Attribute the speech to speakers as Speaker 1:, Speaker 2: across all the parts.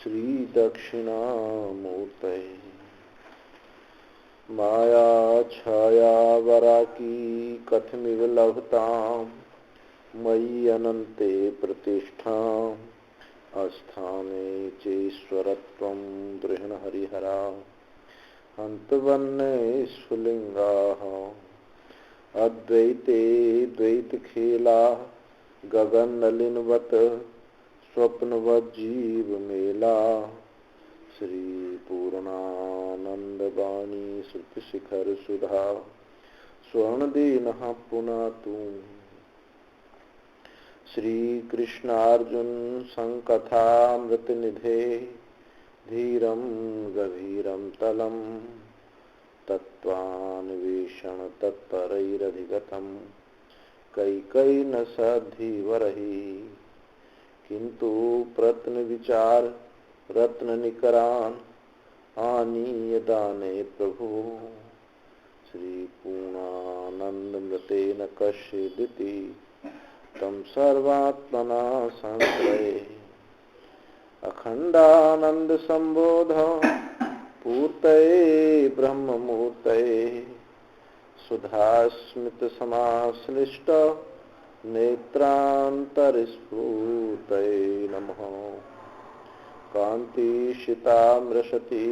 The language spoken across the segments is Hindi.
Speaker 1: श्री दक्षिणामूर्तये माया छाया वराकी कथमिव लभतां मयि अनन्ते प्रतिष्ठाम् अस्थाने चेश्वरत्वं गृह्णहरिहरा हन्तवन्ने स्फुलिङ्गाः अद्वैते द्वैतखेला गगननलिनवत् स्वप्नवज्जीवमेला श्री पूर्णानन्दवाणी श्रुतिशिखर सुधा स्वर्णदीनः पुनातु श्री कृष्णार्जुन संकथामृतनिधे धीरं गभीरं तलं तत्त्वान्वेषण तत्परैरधिगतं कैकैर्न सधीवरहि किन्तु प्रत्न विचार रत्न निकरान आनीय दाने प्रभु श्री पूर्णानंदमृतेन कश्चिदिति तम सर्वात्मना संश्रये अखंडानंद संबोध पूर्तये ब्रह्ममूर्तये सुधास्मित समाश्लिष्ट नेत्रांतरस्फूर्तये नमः कान्तिशितामृशति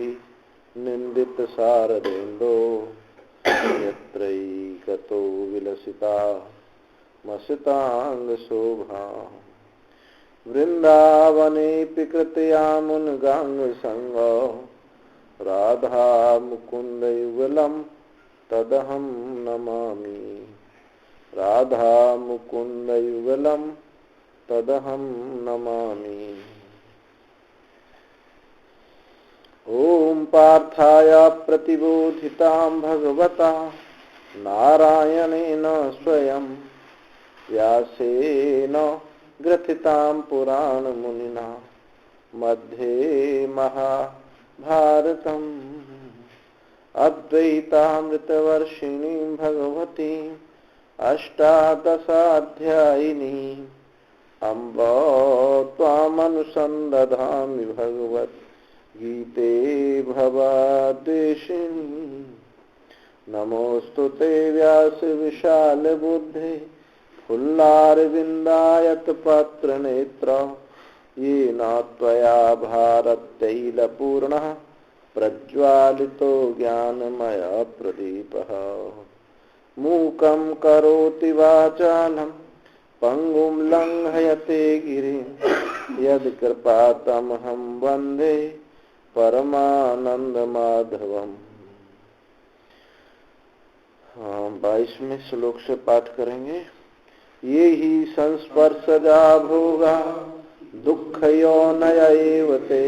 Speaker 1: निंदित शारदेन्दो यत्रैकतो विलसिता मसितांग शोभा वृंदावनेऽपि कृतयामुनगांग संग राधा मुकुंद युगलं तदहं नमामि राधा मुकुंद युगलं तदहं नमामि। ओम पार्थाय प्रतिबोधितां भगवता नारायणेन स्वयं व्यासेन ग्रथितां पुराणमुनिना मध्ये महाभारतम् अद्वैतामृतवर्षिणीं भगवतीं अष्टादशाध्यायिनी अम्ब त्वामनुसन्दधामि भगवद्गीते भवद्वेषिणी नमोऽस्तु ते व्यास विशालबुद्धे फुल्लारविन्दायतपत्रनेत्र येन त्वया भारततैलपूर्णः प्रज्वालितो ज्ञानमय प्रदीपः मूकं करोति वाचालं पंगुं लंघयते गिरिं यत्कृपातमहं वन्दे परमानंदमाधवम्। 22वें श्लोक से पाठ करेंगे। ये ही संस्पर्शजा भोगा दुःखयोनय एव ते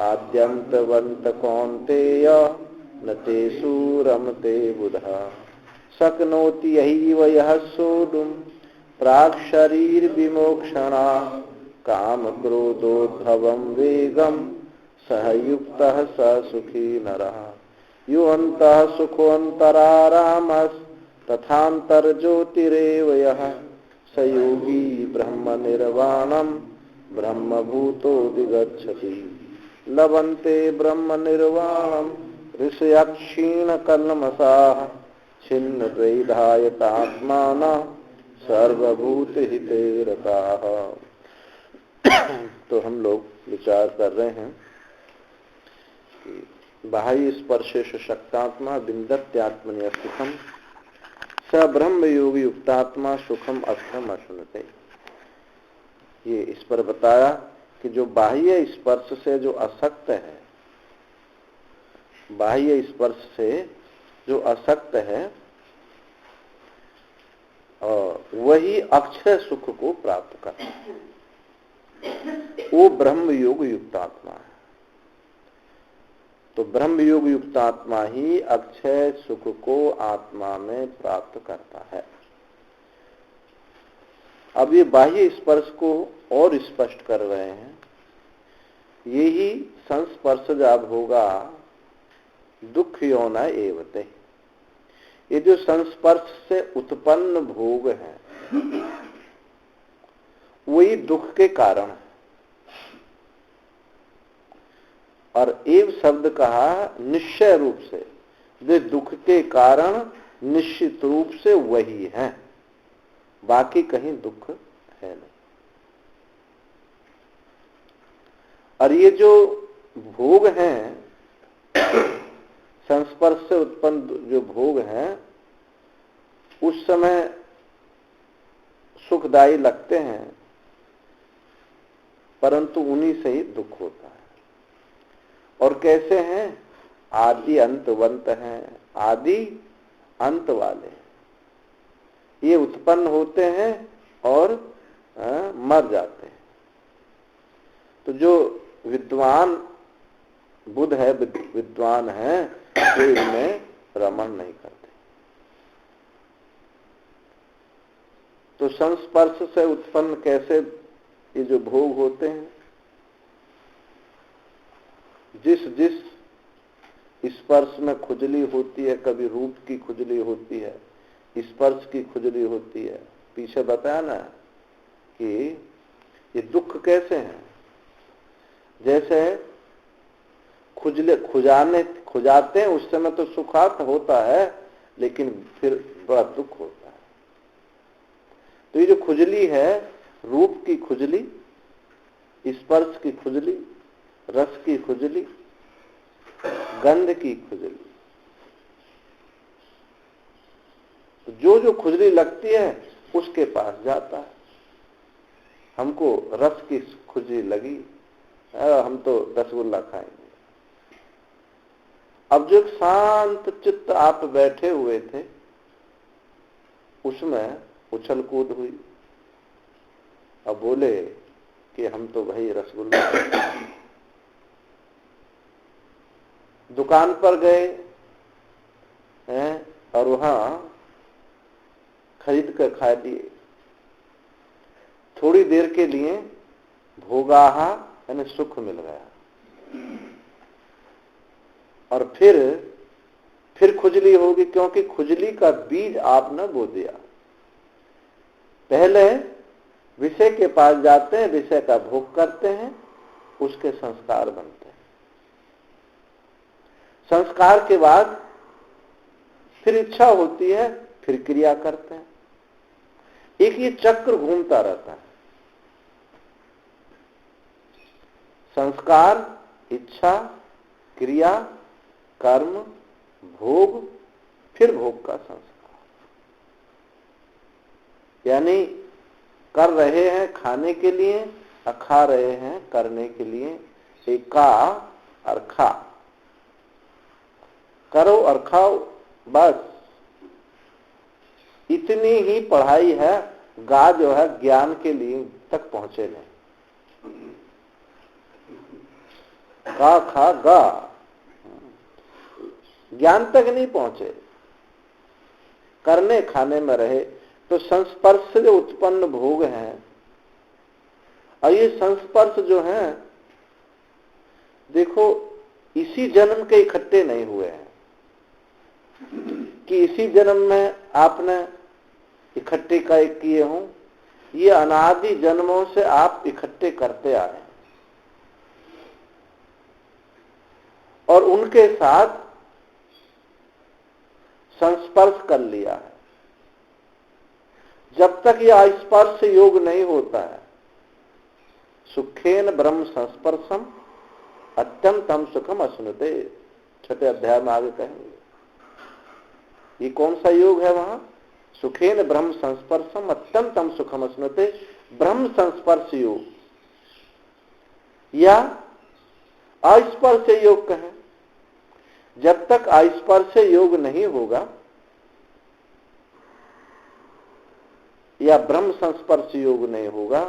Speaker 1: आद्यन्तवन्त कौन्तेय न तेषु रमते बुधा शक्नोति यैव यः सोढुं प्राक्शरीरविमोक्षणा कामक्रोधोद्भवं वेगं सह युक्तः स सुखी नरः यो अन्तः सुखोऽन्तरारामस्तथान्तर्ज्योतिरेव यः स योगी ब्रह्मनिर्वाणं ब्रह्मभूतोऽधिगच्छति लभन्ते ब्रह्मनिर्वाणं ऋषयक्षीणकल्मषाः छिन्नद्वैधायतात्मानः सर्वभूतहिते रताः। तो हम लोग विचार कर रहे हैं कि बाह्य स्पर्शेषु शक्तात्मा विन्दत्यात्मनि सुखम स ब्रह्म योगी युक्तात्मा सुखम अक्षम अश्नुते। ये इस पर बताया कि जो बाह्य स्पर्श से जो असक्त है, बाह्य स्पर्श से जो असक्त है वही अक्षय सुख को प्राप्त करता है, वो ब्रह्म योग युक्त आत्मा है। तो ब्रह्म योग युक्त आत्मा ही अक्षय सुख को आत्मा में प्राप्त करता है। अब ये बाह्य स्पर्श को और स्पष्ट कर रहे हैं। यही संस्पर्श जब होगा दुख योना एवते, ये जो संस्पर्श से उत्पन्न भोग है वही दुख के कारण है। और एव शब्द कहा निश्चय रूप से, वे दुख के कारण निश्चित रूप से वही हैं, बाकी कहीं दुख है नहीं। और ये जो भोग हैं, संस्पर्श से उत्पन्न जो भोग हैं, उस समय सुखदायी लगते हैं, परंतु उन्हीं से ही दुख होता है। और कैसे हैं? आदि अंतवंत हैं, आदि अंत वाले। ये उत्पन्न होते हैं और मर जाते हैं। तो जो विद्वान बुद्ध है, विद्वान है, वो इनमें रमण नहीं करते। तो संस्पर्श से उत्पन्न कैसे ये जो भोग होते हैं, जिस जिस स्पर्श में खुजली होती है, कभी रूप की खुजली होती है, स्पर्श की खुजली होती है। पीछे बताया ना कि ये दुख कैसे हैं। जैसे खुजाते हैं, उस समय तो सुखात होता है, लेकिन फिर बड़ा दुख होता है। तो ये जो खुजली है, रूप की खुजली, स्पर्श की खुजली, रस की खुजली, गंध की खुजली, तो जो जो खुजली लगती है उसके पास जाता है। हमको रस की खुजली लगी, हम तो रसगुल्ला खाएंगे। अब जो शांत चित्त आप बैठे हुए थे, उसमें उछल कूद हुई। अब बोले कि हम तो भाई रसगुल्ला, दुकान पर गए हैं और वहां खरीद कर खा लिए। थोड़ी देर के लिए भोगाहा यानी सुख मिल गया, और फिर खुजली होगी, क्योंकि खुजली का बीज आपने बो दिया। पहले विषय के पास जाते हैं, विषय का भोग करते हैं, उसके संस्कार बनते हैं। संस्कार के बाद फिर इच्छा होती है, फिर क्रिया करते हैं। एक ये चक्र घूमता रहता है। संस्कार, इच्छा, क्रिया, कर्म, भोग, फिर भोग का संस्कार। यानी कर रहे हैं खाने के लिए, खा रहे हैं करने के लिए। एक का और खा, करो और खाओ, बस इतनी ही पढ़ाई है। गा जो है ज्ञान के लिए तक पहुंचे नहीं। का खा गा, ज्ञान तक नहीं पहुंचे, करने खाने में रहे। तो संस्पर्श से जो उत्पन्न भोग हैं, और ये संस्पर्श जो है, देखो इसी जन्म के इकट्ठे नहीं हुए हैं कि इसी जन्म में आपने इकट्ठे किए हों। ये अनादि जन्मों से आप इकट्ठे करते आए हैं और उनके साथ संस्पर्श कर लिया है। जब तक यह स्पर्श योग नहीं होता है, सुखेन ब्रह्म संस्पर्शम अत्यंतम सुखम अश्नुते, छठे अध्याय में आगे कहेंगे। ये कौन सा योग है? वहां सुखेन ब्रह्म संस्पर्शम अत्यंतम सुखम अश्नुते, ब्रह्म संस्पर्श योग या अस्पर्श योग कहें। जब तक अस्पर्श योग नहीं होगा या ब्रह्म संस्पर्श योग नहीं होगा,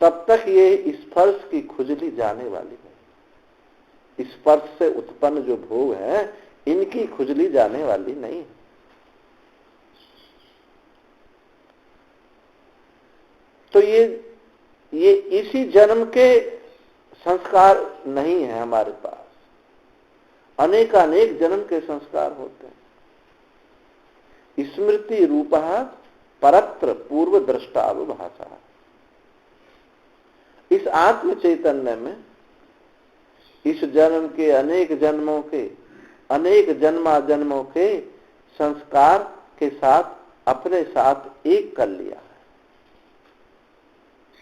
Speaker 1: तब तक ये स्पर्श की खुजली जाने वाली है। स्पर्श से उत्पन्न जो भोग है, इनकी खुजली जाने वाली नहीं है। तो ये इसी जन्म के संस्कार नहीं है हमारे पास, अनेकानेक जन्म के संस्कार होते हैं। स्मृति रूपः परत्र पूर्व दृष्टावभाषा। इस आत्म चैतन्य में इस जन्म के अनेक जन्मों के, अनेक जन्मों के संस्कार के साथ अपने साथ एक कर लिया है।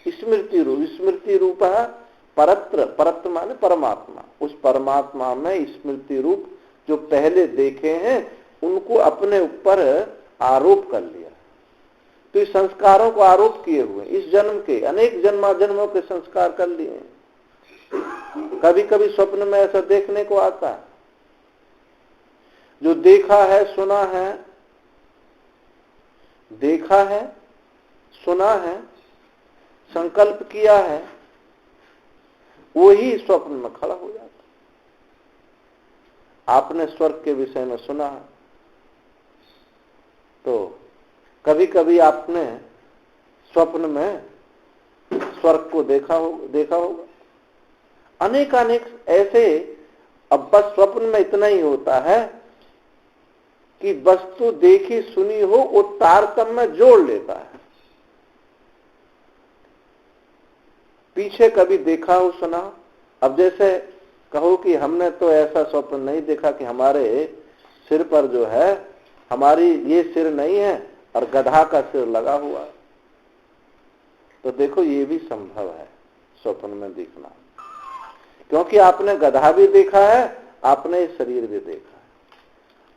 Speaker 1: स्मृति रूप है परत्र माने परमात्मा। उस परमात्मा में स्मृति रूप जो पहले देखे हैं उनको अपने ऊपर आरोप कर लिया। तो इस संस्कारों को आरोप किए हुए इस जन्म के अनेक जन्मों के संस्कार कर लिए। कभी कभी स्वप्न में ऐसा देखने को आता है, जो देखा है सुना है संकल्प किया है, वो ही स्वप्न में खड़ा हो जाता। आपने स्वर्ग के विषय में सुना है, तो कभी कभी आपने स्वप्न में स्वर्ग को देखा होगा। अनेक ऐसे। अब बस स्वप्न में इतना ही होता है कि वस्तु देखी सुनी हो वो तारतम्य जोड़ लेता है। पीछे कभी देखा हो सुना। अब जैसे कहो कि हमने तो ऐसा स्वप्न नहीं देखा कि हमारे सिर पर जो है, हमारी ये सिर नहीं है और गधा का सिर लगा हुआ है, तो देखो ये भी संभव है स्वप्न में दिखना, क्योंकि आपने गधा भी देखा है, आपने शरीर भी देखा है,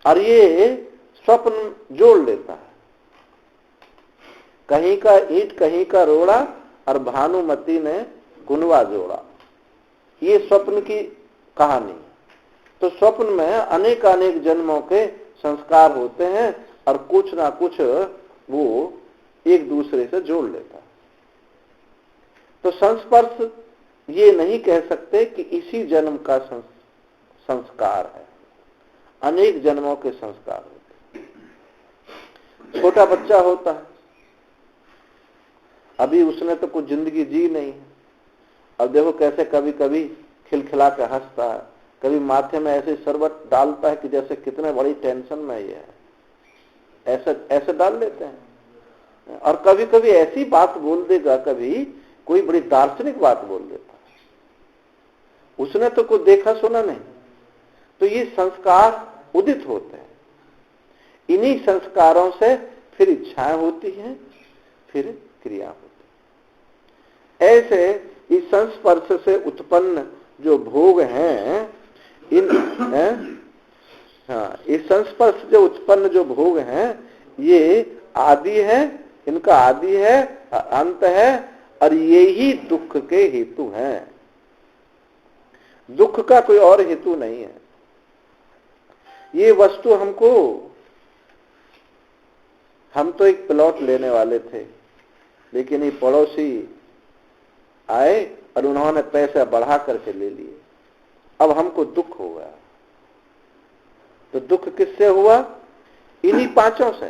Speaker 1: और ये स्वप्न जोड़ लेता है। कहीं का ईंट कहीं का रोड़ा और भानुमति ने गुनवा जोड़ा, ये स्वप्न की कहानी। तो स्वप्न में अनेक जन्मों के संस्कार होते हैं और कुछ ना कुछ वो एक दूसरे से जोड़ लेता है। तो संस्पर्श ये नहीं कह सकते कि इसी जन्म का संस्कार है, अनेक जन्मों के संस्कार होते हैं। छोटा बच्चा होता है, अभी उसने तो कुछ जिंदगी जी नहीं है, अब देखो कैसे कभी कभी खिलखिला के हंसता है, कभी माथे में ऐसे शरबत डालता है कि जैसे कितने बड़ी टेंशन में ये है, ऐसे डाल लेते हैं। और कभी कभी ऐसी बात बोल देगा, कभी कोई बड़ी दार्शनिक बात बोल देता है, उसने तो कुछ देखा सुना नहीं। तो ये संस्कार उदित होते हैं, इन्हीं संस्कारों से फिर इच्छाएं होती हैं, फिर क्रिया होती है। ऐसे इस संस्पर्श से उत्पन्न जो भोग हैं, इस संस्पर्श से उत्पन्न जो भोग हैं, ये आदि है, इनका आदि है, अंत है, और ये ही दुख के हेतु हैं। दुख का कोई और हेतु नहीं है। ये वस्तु हम तो एक प्लॉट लेने वाले थे, लेकिन ये पड़ोसी आए और उन्होंने पैसा बढ़ा करके ले लिए। अब हमको दुख हो गया। तो दुख किससे हुआ? इन्हीं पांचों से।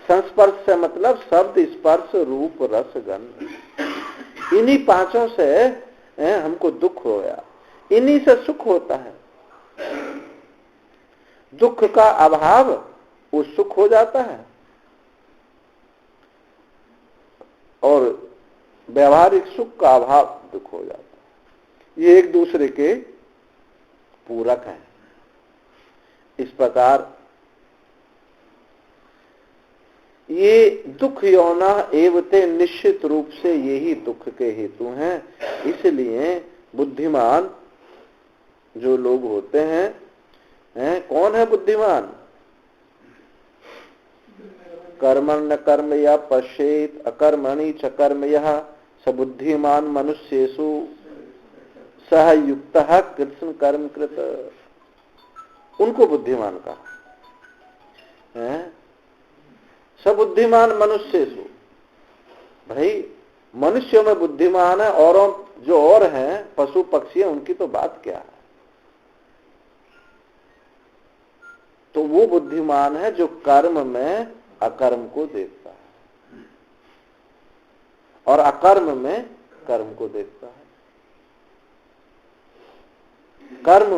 Speaker 1: संस्पर्श से मतलब शब्द स्पर्श रूप रस गंध, इन्हीं पांचों से हमको दुख हो गया। इन्हीं से सुख होता है। दुख का अभाव वो सुख हो जाता है, और व्यवहारिक सुख का अभाव दुख हो जाता है। ये एक दूसरे के पूरक हैं। इस प्रकार ये दुख यौना एवते निश्चित रूप से यही दुख के हेतु हैं। इसलिए बुद्धिमान जो लोग होते हैं, कौन है बुद्धिमान? कर्मण्य कर्म या पश्येत अकर्मणि च कर्म यः स बुद्धिमान मनुष्येषु सह युक्तः कृत्स्न कर्म कृत। उनको बुद्धिमान कहा। सबुद्धिमान मनुष्येषु, भाई मनुष्यों में बुद्धिमान है, औरों जो और हैं पशु पक्षी हैं उनकी तो बात क्या है। तो वो बुद्धिमान है जो कर्म में अकर्म को देखता है और अकर्म में कर्म को देखता है। कर्म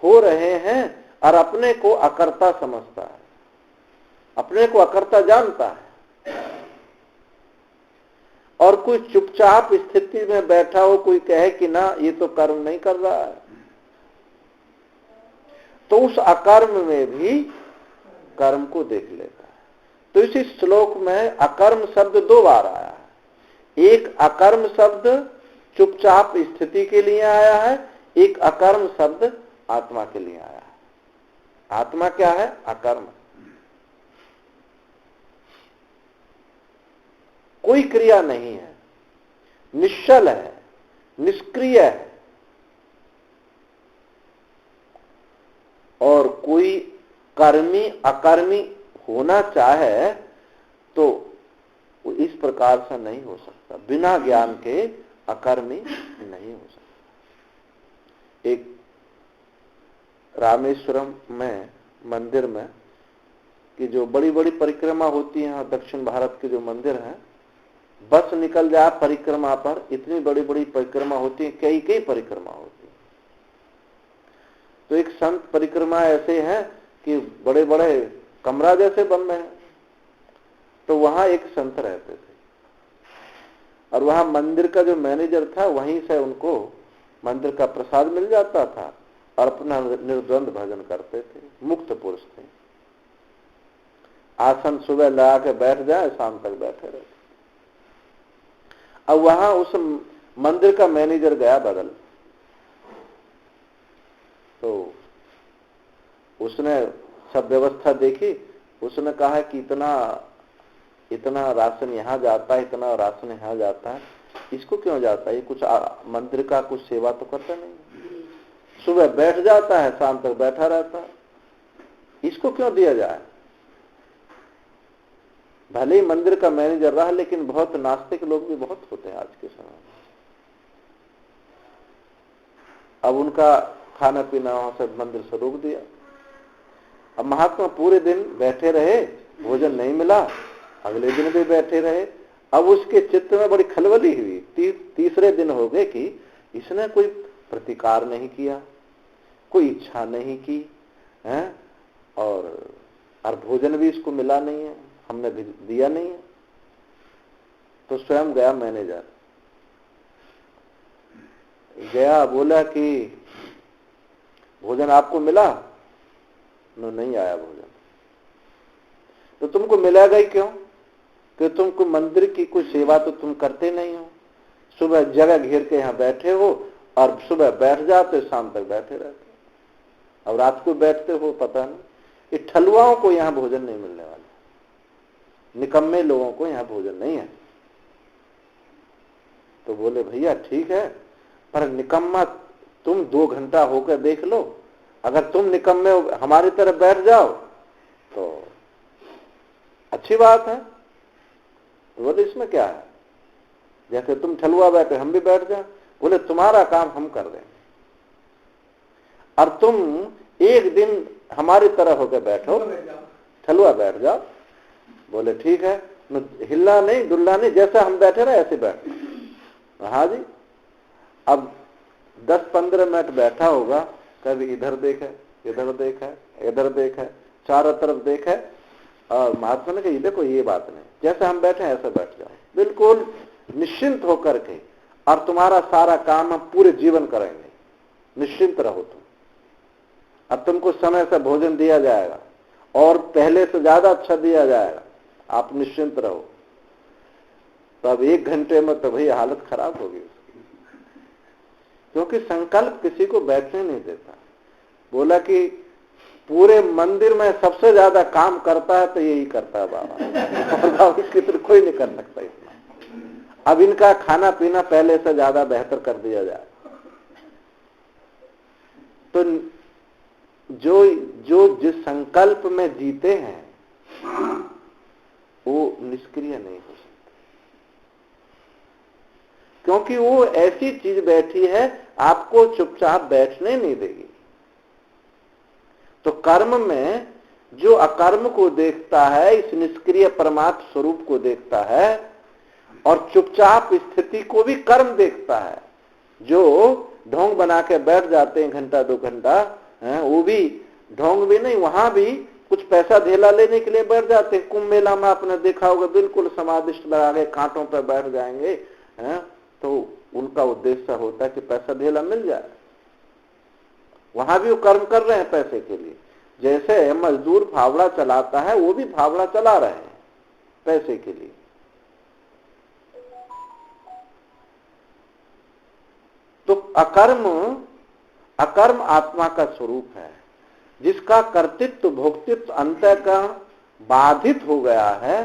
Speaker 1: हो रहे हैं और अपने को अकर्ता समझता है, अपने को अकर्ता जानता है, और कोई चुपचाप स्थिति में बैठा हो, कोई कहे कि ना ये तो कर्म नहीं कर रहा है, तो उस अकर्म में भी कर्म को देख लेता है। तो इसी श्लोक में अकर्म शब्द 2 बार आया है। एक अकर्म शब्द चुपचाप स्थिति के लिए आया है, एक अकर्म शब्द आत्मा के लिए आया है। आत्मा क्या है? अकर्म, कोई क्रिया नहीं है, निश्चल है, निष्क्रिय है, और कोई कर्मी अकर्मी होना चाहे तो वो इस प्रकार से नहीं हो सकता, बिना ज्ञान के अकर्मी नहीं हो सकता। एक रामेश्वरम में मंदिर में कि जो बड़ी बड़ी परिक्रमा होती है, दक्षिण भारत के जो मंदिर हैं, बस निकल जाए परिक्रमा पर, इतनी बड़ी बड़ी परिक्रमा होती है, कई कई परिक्रमा होती है। तो एक संत परिक्रमा ऐसे हैं कि बड़े बड़े कमरा जैसे बन रहे हैं। तो वहां एक संत रहते थे और वहां मंदिर का जो मैनेजर था, वहीं से उनको मंदिर का प्रसाद मिल जाता था और अपना निर्द्वंद भजन करते थे। मुक्त पुरुष थे, आसन सुबह लगा के बैठ जाए, शाम तक बैठे रहते। अब वहां उस मंदिर का मैनेजर गया बदल, तो उसने सब व्यवस्था देखी। उसने कहा कि इतना राशन यहाँ जाता है, इतना राशन यहाँ जाता है, इसको क्यों जाता है? ये कुछ मंदिर का कुछ सेवा तो करता नहीं, सुबह बैठ जाता है, शाम तक बैठा रहता है, इसको क्यों दिया जाए? भले ही मंदिर का मैनेजर रहा, लेकिन बहुत नास्तिक लोग भी बहुत होते हैं आज के समय में। अब उनका खाना पीना वहां से मंदिर से रोक दिया। अब महात्मा पूरे दिन बैठे रहे, भोजन नहीं मिला, अगले दिन भी बैठे रहे। अब उसके चित्त में बड़ी खलबली हुई। तीसरे दिन हो गए कि इसने कोई प्रतिकार नहीं किया, कोई इच्छा नहीं की है, और भोजन भी इसको मिला नहीं है, हमने भी दिया नहीं है। तो स्वयं गया मैनेजर, गया, बोला कि भोजन आपको मिला? नहीं आया भोजन। तो तुमको मिलेगा ही क्यों? कि तुमको मंदिर की कोई सेवा तो तुम करते नहीं हो। सुबह जगह घेर के यहाँ बैठे हो और सुबह बैठ जाते, शाम तक बैठे रहते, और रात को बैठते हो, पता नहीं। ये ठलुआओं को यहाँ भोजन नहीं मिलने वाला, निकम्मे लोगों को यहाँ भोजन नहीं है। तो बोले भैया ठीक है, पर निकम्मा तुम 2 घंटा होकर देख लो, अगर तुम निकम्मे हमारी तरफ बैठ जाओ तो अच्छी बात है। तो बोले इसमें क्या है, जैसे तुम ठलुआ बैठे हम भी बैठ जाए। बोले तुम्हारा काम हम कर देंगे, और तुम एक दिन हमारी तरफ होकर बैठो, ठलुआ बैठ जाओ। बोले ठीक है, हिलना नहीं डुलना नहीं, जैसे हम बैठे रहे ऐसे बैठ। हाँ जी। अब 10-15 मिनट बैठा होगा, कभी इधर देखे, इधर देखे, इधर देखे, चारों तरफ देखे, और महात्मा ने कहा देखो ये बात नहीं, जैसे हम बैठे ऐसे बैठ जाओ, बिल्कुल निश्चिंत होकर के, और तुम्हारा सारा काम हम पूरे जीवन करेंगे, निश्चिंत रहो तुम। अब तुमको समय से भोजन दिया जाएगा और पहले से ज्यादा अच्छा दिया जाएगा, आप निश्चिंत रहो। तो अब 1 घंटे में तो भाई हालत खराब होगी उसकी, क्योंकि संकल्प किसी को बैठने नहीं देता। बोला कि पूरे मंदिर में सबसे ज्यादा काम करता है तो यही करता है बाबा, और बाबा की तरह कोई नहीं कर सकता इतना। अब इनका खाना पीना पहले से ज्यादा बेहतर कर दिया जाए। तो जो जिस संकल्प में जीते हैं वो निष्क्रिय नहीं हो सकते, क्योंकि वो ऐसी चीज बैठी है आपको चुपचाप बैठने नहीं देगी। तो कर्म में जो अकर्म को देखता है, इस निष्क्रिय परमात्म स्वरूप को देखता है, और चुपचाप स्थिति को भी कर्म देखता है। जो ढोंग बना के बैठ जाते हैं 1-2 घंटा, वो भी ढोंग भी नहीं, वहां भी कुछ पैसा धेला लेने के लिए बैठ जाते हैं। कुंभ मेला में आपने देखा होगा, बिल्कुल समाधिष्ट लगा के कांटों पर बैठ जाएंगे, है? तो उनका उद्देश्य होता है कि पैसा धेला मिल जाए। वहां भी वो कर्म कर रहे हैं पैसे के लिए। जैसे मजदूर फावड़ा चलाता है, वो भी फावड़ा चला रहे हैं पैसे के लिए। तो अकर्म आत्मा का स्वरूप है। जिसका कर्तृत्व भोक्तृत्व अंतःकरण बाधित हो गया है,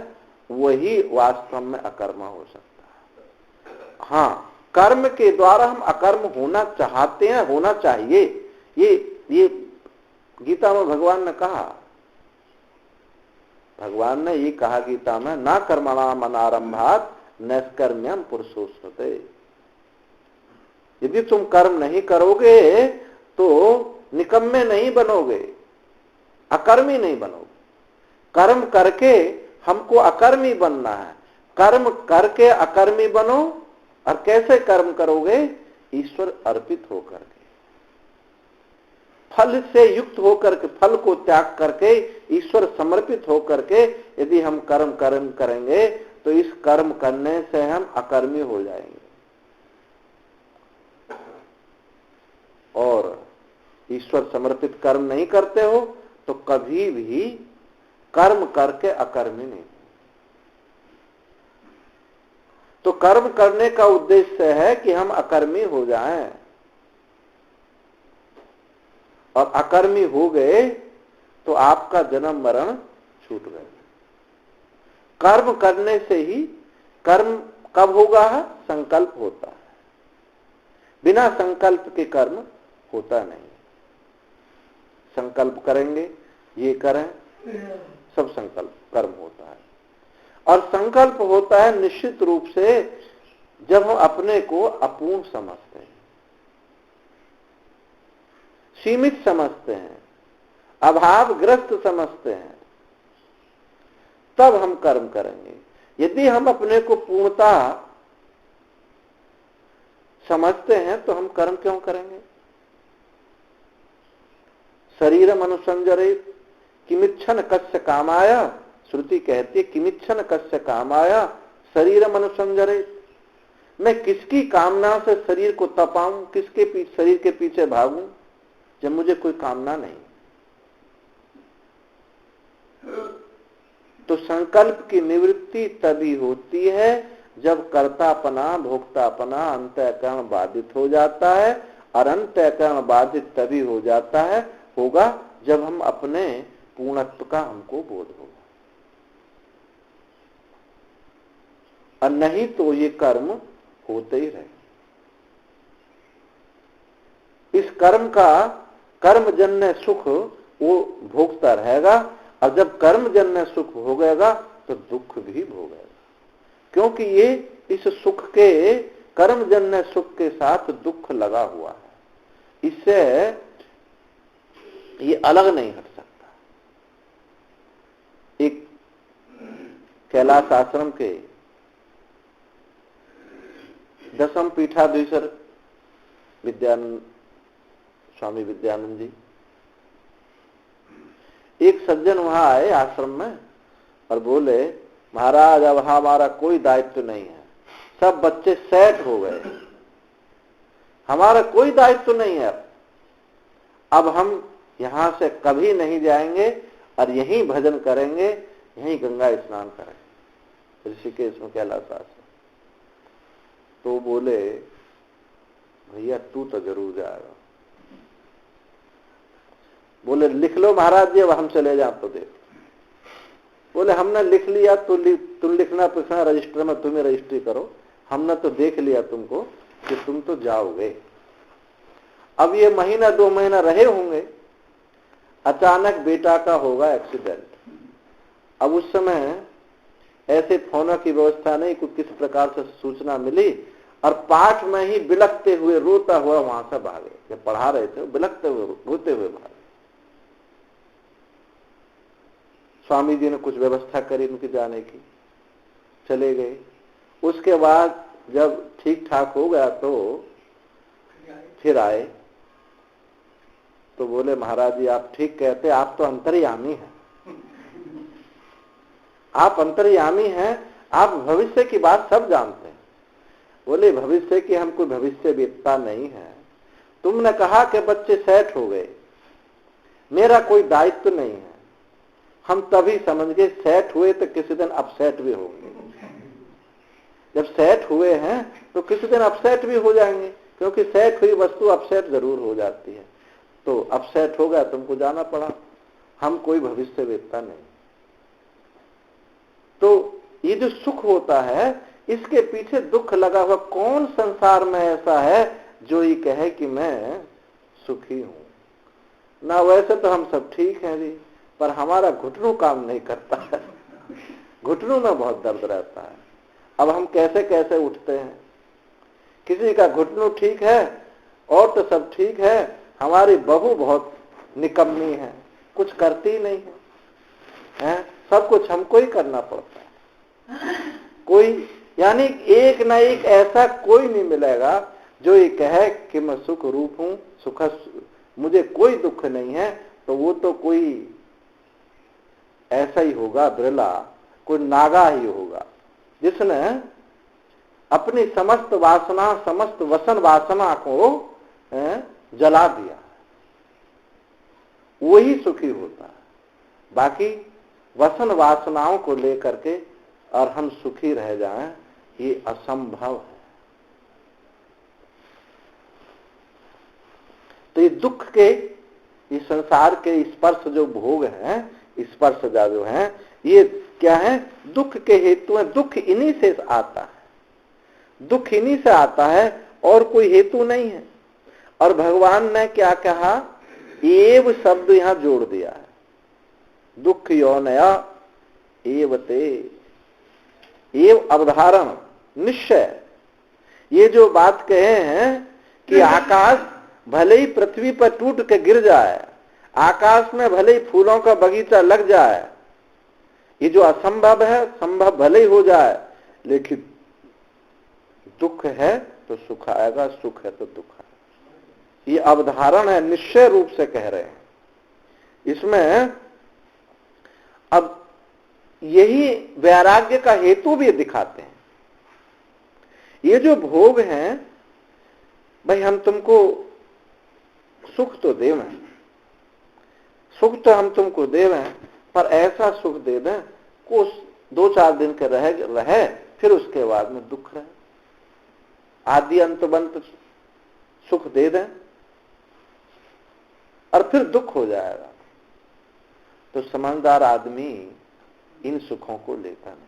Speaker 1: वही वास्तव में अकर्म हो सकता है। हाँ, कर्म के द्वारा हम अकर्म होना चाहते हैं, होना चाहिए। ये गीता में भगवान ने कहा, भगवान ने ये कहा गीता में, ना कर्मणाम अनारंभात नैष्कर्म्यम पुरुषोच्यते। यदि तुम कर्म नहीं करोगे तो निकम्मे नहीं बनोगे, अकर्मी नहीं बनोगे। कर्म करके हमको अकर्मी बनना है। कर्म करके अकर्मी बनो। और कैसे कर्म करोगे? ईश्वर अर्पित होकर के, फल से युक्त होकर के, फल को त्याग करके, ईश्वर समर्पित होकर के यदि हम कर्म करेंगे तो इस कर्म करने से हम अकर्मी हो जाएंगे। और ईश्वर समर्पित कर्म नहीं करते हो तो कभी भी कर्म करके अकर्मी नहीं। तो कर्म करने का उद्देश्य है कि हम अकर्मी हो जाएं। और अकर्मी हो गए तो आपका जन्म मरण छूट गए। कर्म करने से ही, कर्म कब होगा? संकल्प होता है। बिना संकल्प के कर्म होता नहीं। संकल्प करेंगे, ये करें, सब संकल्प कर्म होता है। और संकल्प होता है निश्चित रूप से जब हम अपने को अपूर्ण समझते हैं, सीमित समझते हैं, अभावग्रस्त समझते हैं, तब हम कर्म करेंगे। यदि हम अपने को पूर्णता समझते हैं तो हम कर्म क्यों करेंगे? शरीरम अनुसंजरेत किमिच्छन कस्य कामाय, श्रुति कहती है किमिच्छन कस्य कामाय शरीरम अनुसंजरेत। मैं किसकी कामना से शरीर को तपाऊं, किसके पीछे, शरीर के पीछे भागूं जब मुझे कोई कामना नहीं। तो संकल्प की निवृत्ति तभी होती है जब कर्तापना, भोक्तापना, अंतःकरण बाधित हो जाता है। और अंतःकरण बाधित तभी हो जाता है, होगा जब हम अपने पूर्णत्व का हमको बोध होगा। और नहीं तो ये कर्म होते ही रहे। इस कर्म का कर्मजन्य सुख वो भोगता रहेगा। और जब कर्मजन्य सुख भोगेगा तो दुख भी भोगेगा, क्योंकि ये इस सुख के, कर्मजन्य सुख के साथ दुख लगा हुआ है। इससे ये अलग नहीं हट सकता। एक कैलाश आश्रम के दशम पीठाधीश्वर स्वामी विद्यानंद जी, एक सज्जन वहां आए आश्रम में और बोले, महाराज अब हमारा कोई दायित्व नहीं है, सब बच्चे सेट हो गए, हमारा कोई दायित्व नहीं है, अब हम यहां से कभी नहीं जाएंगे और यहीं भजन करेंगे, यहीं गंगा स्नान करेंगे ऋषिकेश में कैलाश आश्रम। तो बोले, भैया तू तो जरूर जाएगा। बोले लिख लो महाराज जी, अब हम चले जाए तो देख। बोले हमने लिख लिया, तुम लिखना पिछना रजिस्टर में, तुम्हें रजिस्ट्री करो, हमने तो देख लिया तुमको कि तुम तो जाओगे। अब ये महीना 2 महीना रहे होंगे, अचानक बेटा का होगा एक्सीडेंट। अब उस समय ऐसे फोनों की व्यवस्था नहीं, कुछ किस प्रकार से सूचना मिली और पाठ में ही बिलखते हुए, रोता हुआ वहां से भागे। जब पढ़ा रहे थे बिलखते हुए, रोते हुए भागे। स्वामी जी ने कुछ व्यवस्था करी उनके जाने की, चले गए। उसके बाद जब ठीक ठाक हो गया तो फिर आए तो बोले, महाराज जी आप ठीक कहते, आप तो अंतर्यामी हैं, आप अंतर्यामी हैं, आप भविष्य की बात सब जानते हैं। बोले भविष्य की हम कोई भविष्य वेत्ता नहीं है। तुमने कहा कि बच्चे सेट हो गए, मेरा कोई दायित्व नहीं है। हम तभी समझ गए सेट हुए तो किसी दिन अपसेट भी होंगे। जब सेट हुए हैं तो किसी दिन अपसेट भी हो जाएंगे, क्योंकि सेट हुई वस्तु अपसेट जरूर हो जाती है। तो अपसेट हो गया, तुमको जाना पड़ा। हम कोई भविष्य वेत्ता नहीं। तो ये जो सुख होता है, इसके पीछे दुख लगा हुआ। कौन संसार में ऐसा है जो ये कहे कि मैं सुखी हूं? ना वैसे तो हम सब ठीक हैं जी, पर हमारा घुटनों काम नहीं करता है। घुटनों में बहुत दर्द रहता है। अब हम कैसे कैसे उठते हैं। किसी का घुटनों ठीक है और तो सब ठीक है, हमारी बहू बहुत निकम्मी है, कुछ करती ही नहीं है, सब कुछ हमको ही करना पड़ता है। कोई यानी एक ना एक ऐसा कोई नहीं मिलेगा जो ये कहे कि मैं सुख रूप हूं, सुख, मुझे कोई दुख नहीं है। तो वो तो कोई ऐसा ही होगा, बिरला, कोई नागा ही होगा जिसने अपनी समस्त वासना, समस्त वसन वासना को जला दिया। वही सुखी होता है। बाकी वसन वासनाओं को लेकर के और हम सुखी रह जाएं, ये असंभव है। तो ये दुख के, इस संसार के स्पर्श जो भोग हैं, स्पर्श जो हैं, ये क्या है? दुख के हेतु है। दुख इन्हीं से आता है, दुख इन्हीं से आता है, और कोई हेतु नहीं है। और भगवान ने क्या कहा? एव शब्द यहां जोड़ दिया है। दुख यौनया एवते, एव अवधारण, निश्चय। ये जो बात कहे हैं कि आकाश भले ही पृथ्वी पर टूट के गिर जाए, आकाश में भले ही फूलों का बगीचा लग जाए, ये जो असंभव है संभव भले ही हो जाए, लेकिन दुख है तो सुख आएगा, सुख है तो दुख आएगा। ये अवधारण है, निश्चय रूप से कह रहे हैं। इसमें अब यही वैराग्य का हेतु भी दिखाते हैं। ये जो भोग हैं, भाई हम तुमको सुख तो दे रहे हैं, सुख तो हम तुमको दे रहे हैं, पर ऐसा सुख दे दें को 2-4 दिन के रहे, फिर उसके बाद में दुख रहे। आदि अंतबंत सुख दे दें और फिर दुख हो जाएगा। तो समझदार आदमी इन सुखों को लेता नहीं।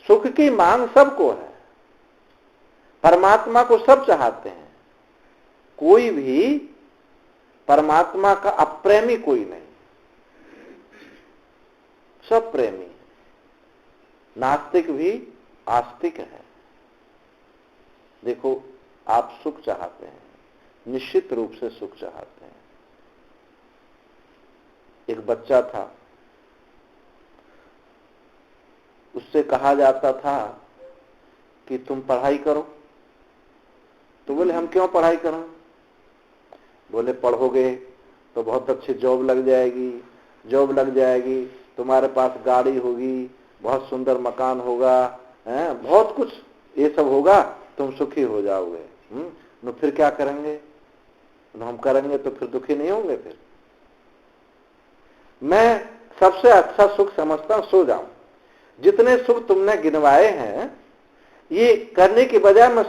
Speaker 1: सुख की मांग सबको है, परमात्मा को सब चाहते हैं। कोई भी परमात्मा का अप्रेमी कोई नहीं, सब प्रेमी है। नास्तिक भी आस्तिक है। देखो, आप सुख चाहते हैं, निश्चित रूप से सुख चाहते हैं। एक बच्चा था, उससे कहा जाता था कि तुम पढ़ाई करो, तो बोले हम क्यों पढ़ाई करें? बोले पढ़ोगे तो बहुत अच्छी जॉब लग जाएगी, जॉब लग जाएगी, तुम्हारे पास गाड़ी होगी, बहुत सुंदर मकान होगा, बहुत कुछ ये सब होगा, तुम सुखी हो जाओगे। तो फिर क्या करेंगे? हम करेंगे तो फिर दुखी नहीं होंगे। फिर मैं सबसे अच्छा सुख समझता हूं सो जाऊं। जितने सुख तुमने गिनवाए हैं, ये करने के बजाय मैं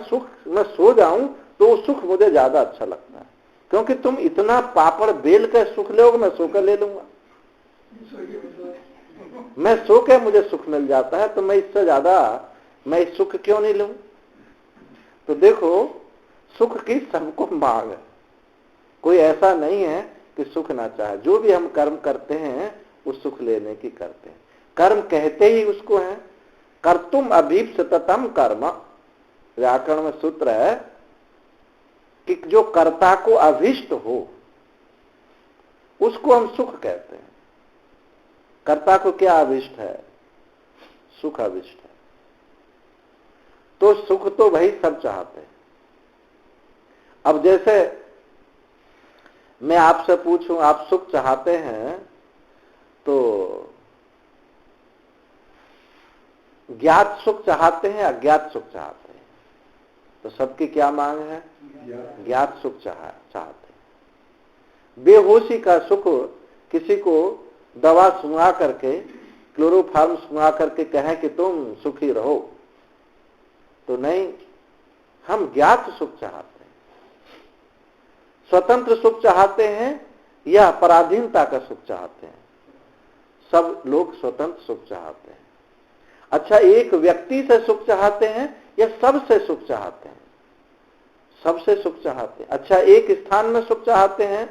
Speaker 1: सो जाऊं तो वो सुख मुझे ज्यादा अच्छा लगता है। क्योंकि तुम इतना पापड़ बेल कर सुख लोगे, मैं सो कर ले लूंगा। मैं सो के मुझे सुख मिल जाता है, तो मैं इससे ज्यादा मैं सुख क्यों नहीं लूं? तो देखो, सुख की सबको मांग है। कोई ऐसा नहीं है कि सुख ना चाहे। जो भी हम कर्म करते हैं वो सुख लेने की करते हैं। कर्म कहते ही उसको है, कर्तुम अभीप्सितम कर्म। व्याकरण में सूत्र है कि जो कर्ता को अभीष्ट हो उसको हम सुख कहते हैं। कर्ता को क्या अभीष्ट है? सुख अभीष्ट है। तो सुख तो भाई सब चाहते हैं। अब जैसे मैं आपसे पूछूं, आप सुख चाहते हैं, तो ज्ञात सुख चाहते हैं, अज्ञात सुख चाहते हैं। तो सबकी क्या मांग है? ज्ञात सुख चाहते हैं। बेहोशी का सुख किसी को दवा सुंघा करके, क्लोरोफार्म सुंघा करके कहें कि तुम सुखी रहो, तो नहीं, हम ज्ञात सुख चाहते हैं। स्वतंत्र सुख चाहते हैं या पराधीनता का सुख चाहते हैं? सब लोग स्वतंत्र सुख चाहते हैं। अच्छा, एक व्यक्ति से सुख चाहते हैं या सबसे सुख चाहते हैं? सबसे सुख चाहते हैं। अच्छा, एक स्थान में सुख चाहते हैं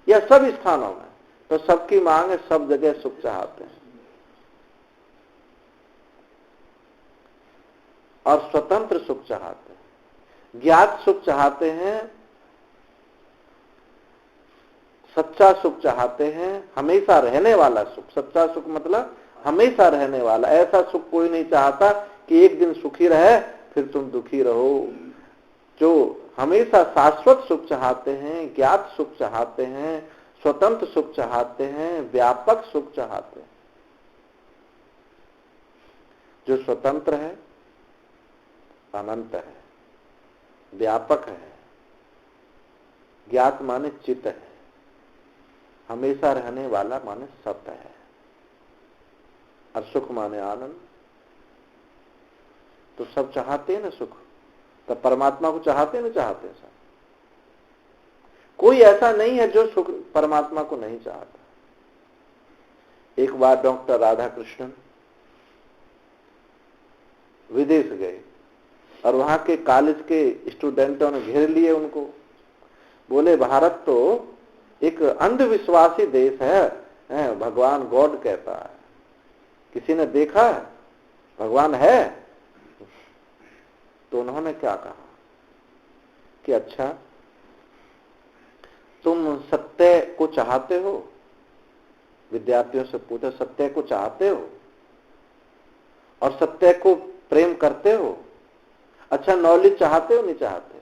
Speaker 1: या सब स्थानों में? तो सबकी मांग है, सब जगह सुख चाहते हैं। और स्वतंत्र सुख चाहते हैं, ज्ञात सुख चाहते हैं, सच्चा सुख चाहते हैं, हमेशा रहने वाला सुख। सच्चा सुख मतलब हमेशा रहने वाला। ऐसा सुख कोई नहीं चाहता कि एक दिन सुखी रहे फिर तुम दुखी रहो। जो हमेशा शाश्वत सुख चाहते हैं, ज्ञात सुख चाहते हैं, स्वतंत्र सुख चाहते हैं, व्यापक सुख चाहते हैं। जो स्वतंत्र है, अनंत है, व्यापक है, ज्ञात माने चित्त है, हमेशा रहने वाला माने सत्य है, और सुख माने आनंद। तो सब चाहते हैं ना सुख, तब परमात्मा को चाहते हैं ना? चाहते हैं सब। कोई ऐसा नहीं है जो सुख परमात्मा को नहीं चाहता। एक बार डॉक्टर राधा कृष्णन विदेश गए और वहां के कॉलेज के स्टूडेंटों ने घेर लिए उनको। बोले, भारत तो एक अंधविश्वासी देश है, भगवान गॉड कहता है, किसी ने देखा है भगवान है? तो उन्होंने क्या कहा कि अच्छा, तुम सत्य को चाहते हो? विद्यार्थियों से पूछा, सत्य को चाहते हो और सत्य को प्रेम करते हो? अच्छा, नॉलेज चाहते हो नहीं चाहते?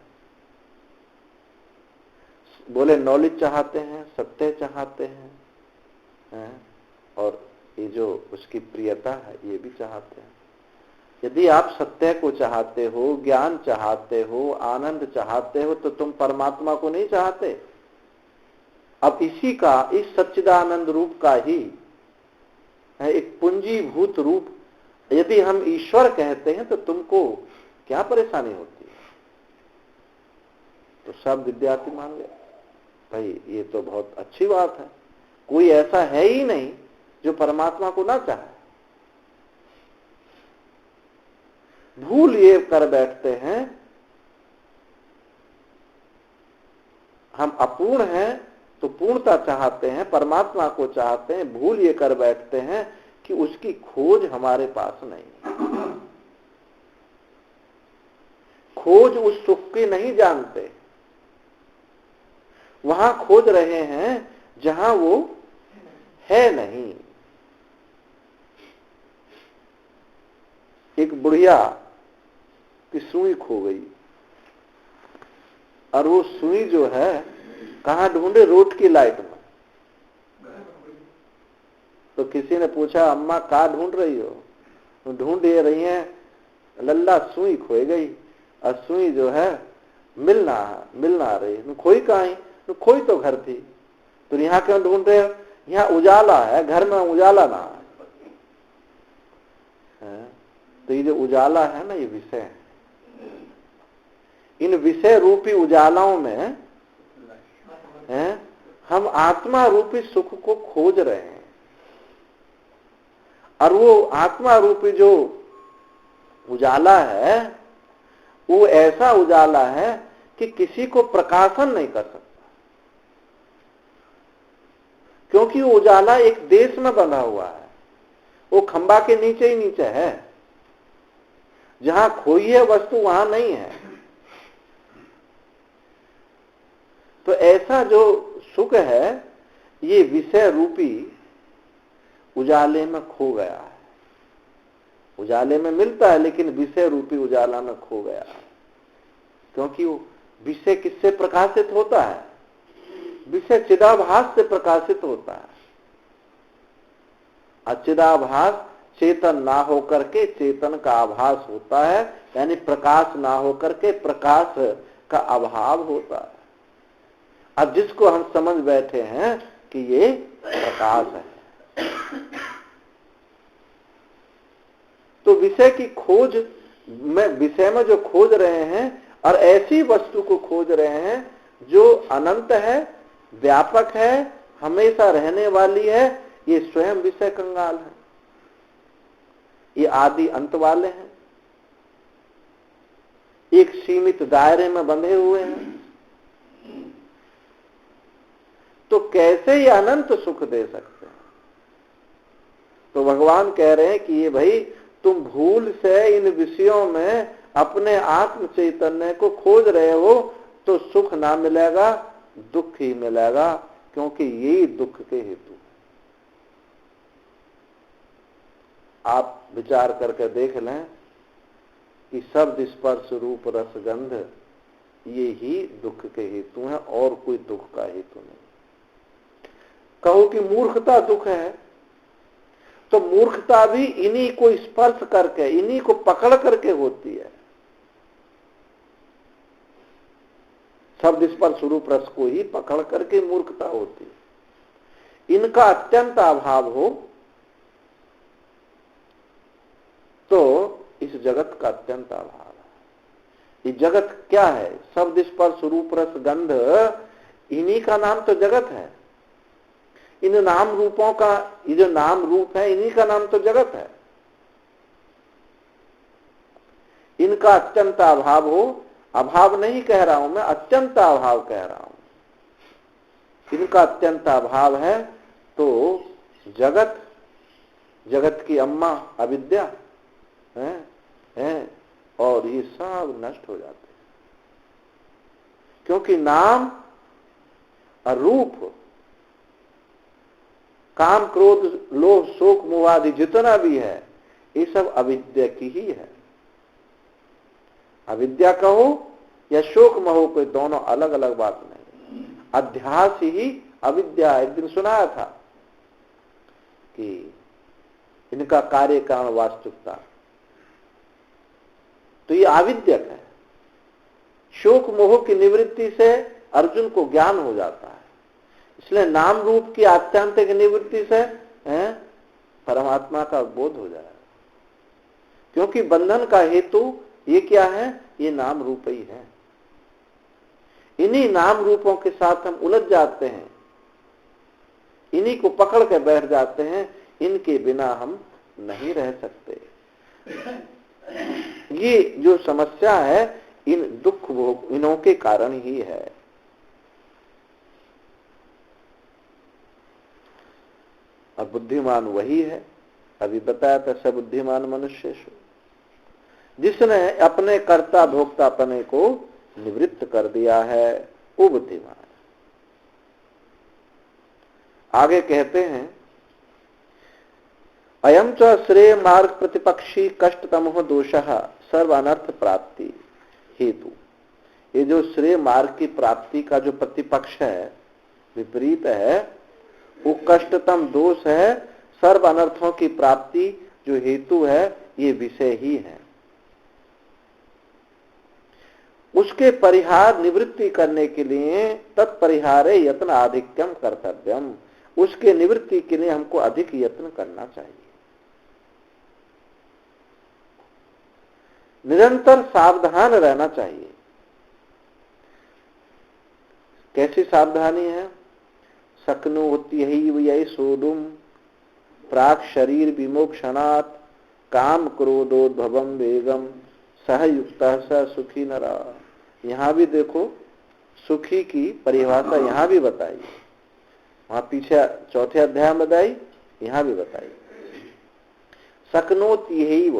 Speaker 1: बोले, नॉलेज चाहते हैं, सत्य चाहते हैं, और ये जो उसकी प्रियता है ये भी चाहते हैं। यदि आप सत्य को चाहते हो, ज्ञान चाहते हो, आनंद चाहते हो, तो तुम परमात्मा को नहीं चाहते? अब इसी का, इस सच्चिदानंद रूप का ही एक पूंजीभूत रूप यदि हम ईश्वर कहते हैं तो तुमको क्या परेशानी होती है? तो सब विद्यार्थी मान गए, भाई ये तो बहुत अच्छी बात है, कोई ऐसा है ही नहीं जो परमात्मा को ना चाहे। भूल ये कर बैठते हैं, हम अपूर्ण हैं तो पूर्णता चाहते हैं, परमात्मा को चाहते हैं। भूल ये कर बैठते हैं कि उसकी खोज हमारे पास नहीं। खोज उस सुख की नहीं जानते, वहां खोज रहे हैं जहां वो है नहीं। एक बुढ़िया की सुई खो गई और वो सुई जो है कहां ढूंढे? रोड की लाइट में। तो किसी ने पूछा, अम्मा कहाँ ढूंढ रही हो? तो ढूंढ ये रही है, लल्ला सुई खोई गई, और सुई जो है मिलना रही। खोई कहाँ है? तो खोई तो घर थी। तो यहाँ क्यों ढूंढ रहे हो? यहाँ उजाला है, घर में उजाला ना है। तो ये जो उजाला है ना, ये विषय है। इन विषय रूपी उजालाओं में हम आत्मा रूपी सुख को खोज रहे हैं, और वो आत्मा रूपी जो उजाला है वो ऐसा उजाला है कि किसी को प्रकाशन नहीं कर सकता, क्योंकि वो उजाला एक देश में बंधा हुआ है, वो खंबा के नीचे ही नीचे है। जहां खोई है वस्तु वहां नहीं है। तो ऐसा जो सुख है ये विषय रूपी उजाले में खो गया है। उजाले में मिलता है लेकिन विषय रूपी उजाला में खो गया है। क्योंकि वो विषय किससे प्रकाशित होता है? विषय चिदाभास से प्रकाशित होता है। अचिदाभास चेतन ना होकर के चेतन का आभास होता है, यानी प्रकाश ना होकर के प्रकाश का अभाव होता है। अब जिसको हम समझ बैठे हैं कि ये प्रकाश है, तो विषय की खोज में, विषय में जो खोज रहे हैं और ऐसी वस्तु को खोज रहे हैं जो अनंत है, व्यापक है, हमेशा रहने वाली है, ये स्वयं विषय कंगाल है, ये आदि अंत वाले हैं, एक सीमित दायरे में बंधे हुए हैं। तो कैसे ये अनंत सुख दे सकते हैं? तो भगवान कह रहे हैं कि ये भाई तुम भूल से इन विषयों में अपने आत्म चैतन्य को खोज रहे हो, तो सुख ना मिलेगा, दुख ही मिलेगा, क्योंकि यही दुख के हेतु। आप विचार करके देख लें कि शब्द स्पर्श रूप रस गंध ये ही दुख के हेतु हैं और कोई दुख का हेतु नहीं। कहो कि मूर्खता दुख है, तो मूर्खता भी इन्हीं को स्पर्श करके, इन्हीं को पकड़ करके होती है। शब्द स्पर्श रूप रस को ही पकड़ करके मूर्खता होती है। इनका अत्यंत अभाव हो तो इस जगत का अत्यंत अभाव है। ये जगत क्या है? शब्द स्पर्श रूप रस गंध, इन्हीं का नाम तो जगत है। इन नाम रूपों का, ये जो नाम रूप है, इन्हीं का नाम तो जगत है। इनका अत्यंत अभाव हो, अभाव नहीं कह रहा हूं मैं, अत्यंत अभाव कह रहा हूं। इनका अत्यंत अभाव है तो जगत, जगत की अम्मा अविद्या है और ये सब नष्ट हो जाते हैं, क्योंकि नाम और रूप, काम क्रोध लोभ शोक मोह आदि जितना भी है, ये सब अविद्या की ही है। अविद्या कहो या शोक मोह, कोई दोनों अलग अलग बात नहीं। अध्यास ही अविद्या। एक दिन सुनाया था कि इनका कार्य कारण वास्तविकता, तो ये आविद्यक है। शोक मोह की निवृत्ति से अर्जुन को ज्ञान हो जाता है, इसलिए नाम रूप की आत्यांतिक निवृत्ति से परमात्मा का बोध हो जाएगा। क्योंकि बंधन का हेतु ये क्या है? ये नाम रूप ही है। इन्हीं नाम रूपों के साथ हम उलझ जाते हैं, इन्हीं को पकड़ के बैठ जाते हैं, इनके बिना हम नहीं रह सकते। ये जो समस्या है, इन दुख भोग इनों के कारण ही है। और बुद्धिमान वही है, अभी बताया था, सब बुद्धिमान मनुष्य जिसने अपने कर्ता भोक्तापने को निवृत्त कर दिया है, वो बुद्धिमान है। आगे कहते हैं, अयम च श्रेय मार्ग प्रतिपक्षी कष्टतमो दोषः सर्व अनर्थ प्राप्ति हेतु। ये जो श्रेय मार्ग की प्राप्ति का जो प्रतिपक्ष है, विपरीत है, वो कष्टतम दोष है। सर्व अनर्थों की प्राप्ति जो हेतु है, ये विषय ही है। उसके परिहार निवृत्ति करने के लिए तत्परिहारे यत्न आधिक्यम कर्तव्यम, उसके निवृत्ति के लिए हमको अधिक यत्न करना चाहिए। निरंतर सावधान रहना चाहिए। कैसी सावधानी है? शक्नु होती है सोडुम प्राक शरीर विमोक्षणात् काम क्रोधोद्भवम वेगम सह युक्त स सुखी नरा। यहां भी देखो, सुखी की परिभाषा यहां भी बताई, वहां पीछे चौथे अध्याय में बताई, यहां भी बताई। शक्नोति यही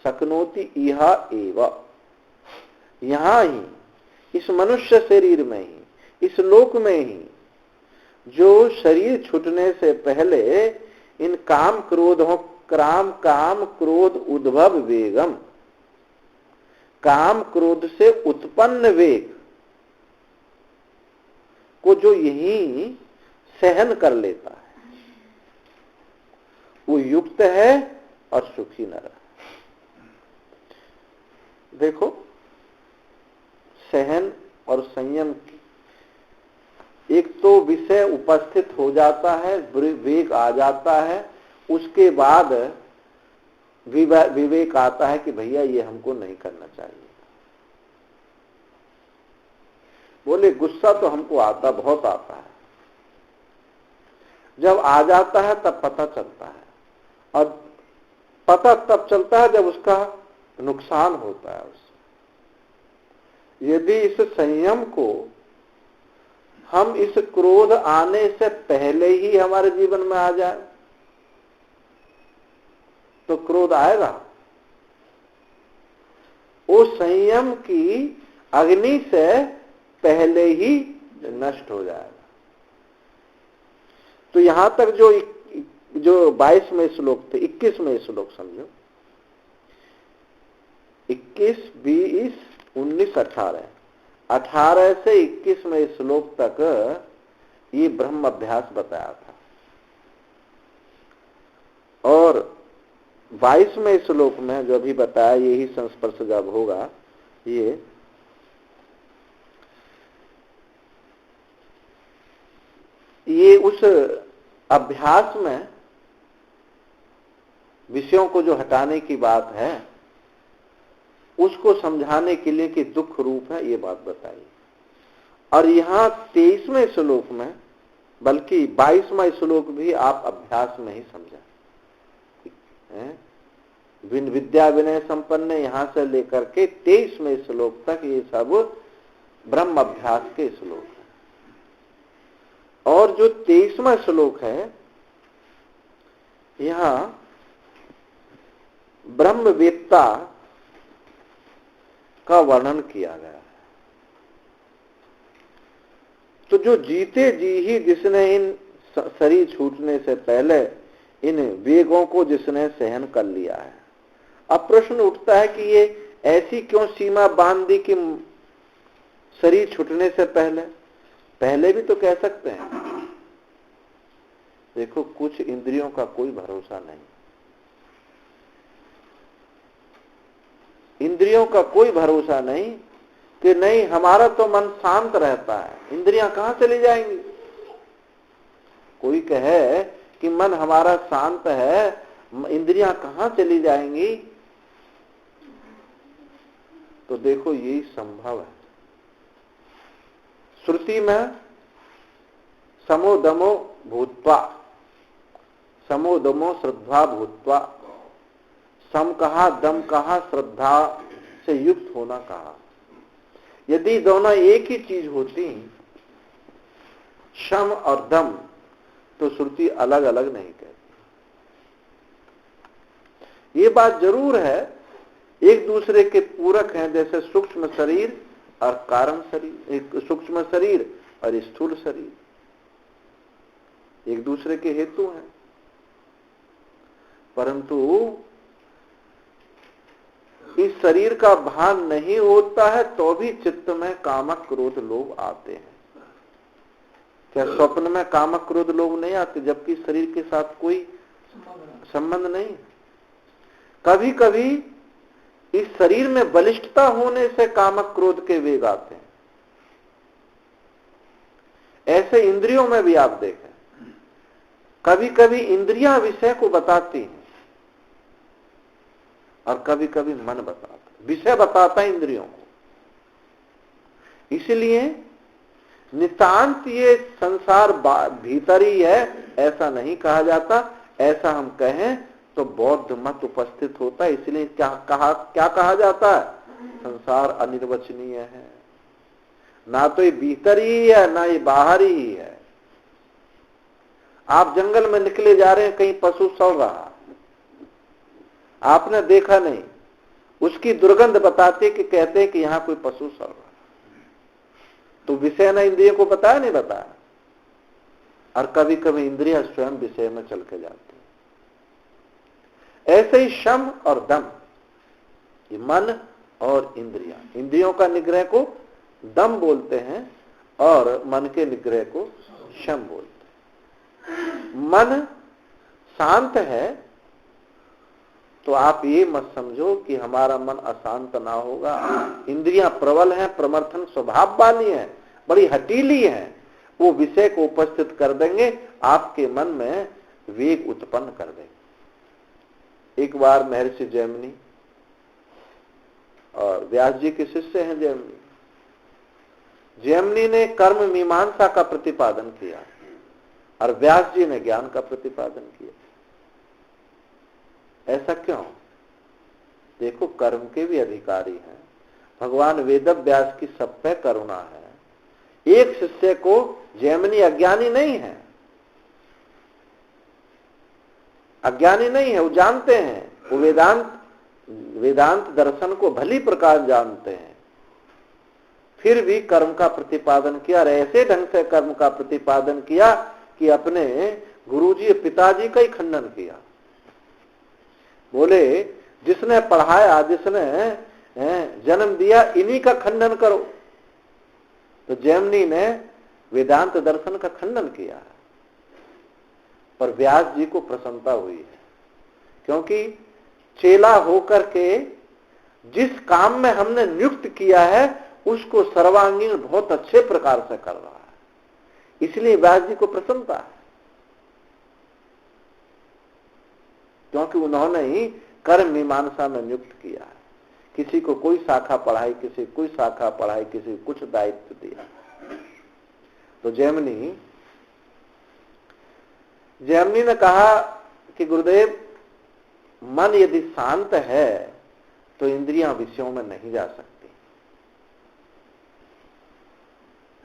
Speaker 1: शक्नोति इह एव, यहां ही, इस मनुष्य शरीर में ही, इस लोक में ही, जो शरीर छूटने से पहले इन काम क्रोधों, काम क्रोध उद्भव वेगम, काम क्रोध से उत्पन्न वेग को जो यही सहन कर लेता है, वो युक्त है और सुखी न रहे। देखो, सहन और संयम, एक तो विषय उपस्थित हो जाता है, विवेक आ जाता है, उसके बाद विवेक आता है कि भैया ये हमको नहीं करना चाहिए। बोले गुस्सा तो हमको आता, बहुत आता है। जब आ जाता है तब पता चलता है, और पता तब चलता है जब उसका नुकसान होता है उससे। यदि इस संयम को हम इस क्रोध आने से पहले ही हमारे जीवन में आ जाए तो क्रोध आएगा, वो संयम की अग्नि से पहले ही नष्ट हो जाएगा। तो यहां तक जो 22वें श्लोक थे, 21वें श्लोक समझो, 21, 20, 19, 18, 18 से 21वें श्लोक तक ये ब्रह्म अभ्यास बताया था। और 22वें श्लोक में जो अभी बताया, यही संस्पर्श जब होगा, ये उस अभ्यास में विषयों को जो हटाने की बात है उसको समझाने के लिए कि दुख रूप है, ये बात बताई। और यहां 23वें श्लोक में, बल्कि 22वां श्लोक भी आप अभ्यास में ही समझा। विद्या विनय संपन्न, यहां से लेकर के 23वें श्लोक तक ये सब ब्रह्म अभ्यास के श्लोक है। और जो 23वां श्लोक है, यहां ब्रह्मवेत्ता का वर्णन किया गया है। तो जो जीते जी ही जिसने इन शरीर छूटने से पहले इन वेगों को जिसने सहन कर लिया है, अब प्रश्न उठता है कि ये ऐसी क्यों सीमा बांध दी कि शरीर छूटने से पहले भी तो कह सकते हैं। देखो, कुछ इंद्रियों का कोई भरोसा नहीं, इंद्रियों का कोई भरोसा नहीं कि नहीं हमारा तो मन शांत रहता है, इंद्रियां कहां चली जाएंगी। कोई कहे कि मन हमारा शांत है, इंद्रियां कहां चली जाएंगी, तो देखो यही संभव है। श्रुति में समोदमो भूत्वा, समोदमो श्रद्धा भूत्वा, सम कहा, दम कहा, श्रद्धा से युक्त होना कहा। यदि दोनों एक ही चीज होती, शम और दम, तो श्रुति अलग अलग नहीं कहती। ये बात जरूर है, एक दूसरे के पूरक हैं, जैसे सूक्ष्म शरीर और कारण शरीर, एक सूक्ष्म शरीर और स्थूल शरीर एक दूसरे के हेतु हैं। परंतु इस शरीर का भान नहीं होता है तो भी चित्त में कामक क्रोध लोभ आते हैं। क्या स्वप्न में कामक क्रोध लोभ नहीं आते, जबकि शरीर के साथ कोई संबंध नहीं? कभी कभी इस शरीर में बलिष्ठता होने से कामक क्रोध के वेग आते हैं। ऐसे इंद्रियों में भी आप देखें, कभी कभी इंद्रियां विषय को बताती हैं और कभी कभी मन बताता, विषय बताता है इंद्रियों को। इसलिए नितांत ये संसार भीतर ही है ऐसा नहीं कहा जाता। ऐसा हम कहें तो बौद्ध मत उपस्थित होता है। इसलिए क्या कहा जाता है? संसार अनिर्वचनीय है, ना तो ये भीतर ही है ना ये बाहर ही है। आप जंगल में निकले जा रहे हैं, कहीं पशु सड़ रहा, आपने देखा नहीं, उसकी दुर्गंध बताते कि कहते कि यहां कोई पशु सड़ रहा, तो विषय ना इंद्रिय को बताया नहीं बताया। और कभी कभी इंद्रिय स्वयं विषय में चल के जाती है। ऐसे ही शम और दम, ये मन और इंद्रियों का निग्रह को दम बोलते हैं और मन के निग्रह को शम बोलते हैं। मन शांत है तो आप ये मत समझो कि हमारा मन अशांत ना होगा। इंद्रियां प्रबल हैं, प्रमथन स्वभाव वाली हैं, बड़ी हटीली हैं, वो विषय को उपस्थित कर देंगे, आपके मन में वेग उत्पन्न कर देंगे। एक बार महर्षि जैमिनी और व्यास जी के शिष्य हैं जैमिनी, जैमिनी ने कर्म मीमांसा का प्रतिपादन किया और व्यास जी ने ज्ञान का प्रतिपादन किया। ऐसा क्यों? देखो, कर्म के भी अधिकारी हैं, भगवान वेद व्यास की सब पे करुणा है। एक शिष्य को जैमिनी अज्ञानी नहीं है, अज्ञानी नहीं है, वो जानते हैं, वो वेदांत दर्शन को भली प्रकार जानते हैं, फिर भी कर्म का प्रतिपादन किया और ऐसे ढंग से कर्म का प्रतिपादन किया कि अपने गुरुजी पिताजी का ही खंडन किया। बोले, जिसने पढ़ाया, जिसने जन्म दिया, इन्हीं का खंडन करो। तो जैमिनी ने वेदांत दर्शन का खंडन किया, पर व्यास जी को प्रसन्नता हुई है, क्योंकि चेला होकर के जिस काम में हमने नियुक्त किया है उसको सर्वांगीण बहुत अच्छे प्रकार से कर रहा है, इसलिए व्यास जी को प्रसन्नता है, क्योंकि उन्होंने ही कर्म मीमांसा में नियुक्त किया है। किसी को कोई शाखा पढ़ाई, किसी कोई शाखा पढ़ाई, किसी को कुछ दायित्व दिया। तो जैमिनी ने कहा कि गुरुदेव, मन यदि शांत है तो इंद्रियां विषयों में नहीं जा सकती।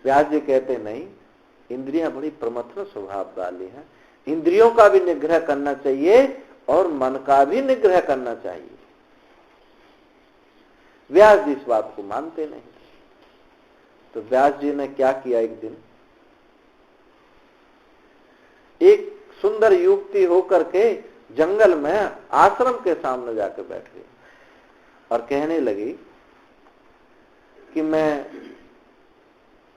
Speaker 1: व्यास जी कहते नहीं, इंद्रियां बड़ी प्रमथन स्वभाव वाली हैं, इंद्रियों का भी निग्रह करना चाहिए और मन का भी निग्रह करना चाहिए। व्यास जी इस बात को मानते नहीं। तो व्यास जी ने क्या किया, एक दिन एक सुंदर युवती होकर के जंगल में आश्रम के सामने जाकर बैठ गई और कहने लगी कि मैं,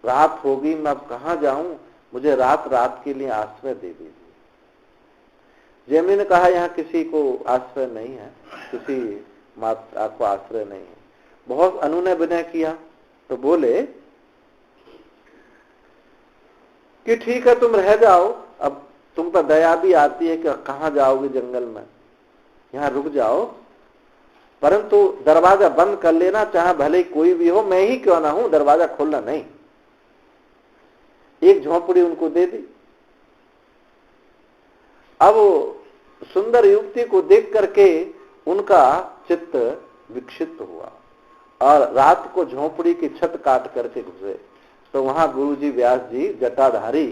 Speaker 1: रात होगी, मैं अब कहां जाऊं, मुझे रात के लिए आश्रय दे दीजिए। जैमिनी ने कहा, यहाँ किसी को आश्रय नहीं है, किसी माता को आश्रय नहीं है। बहुत अनुनय विनय किया तो बोले कि ठीक है, तुम रह जाओ, अब तुम पर दया भी आती है कि कहां जाओगे जंगल में, यहाँ रुक जाओ, परंतु दरवाजा बंद कर लेना, चाहे भले कोई भी हो, मैं ही क्यों ना हूं, दरवाजा खोलना नहीं। एक झोंपड़ी उनको दे दी। अब सुंदर युवती को देख करके उनका चित्त विक्षिप्त हुआ और रात को झोंपड़ी की छत काट करके घुसे। तो वहां गुरुजी व्यास जी, जटाधारी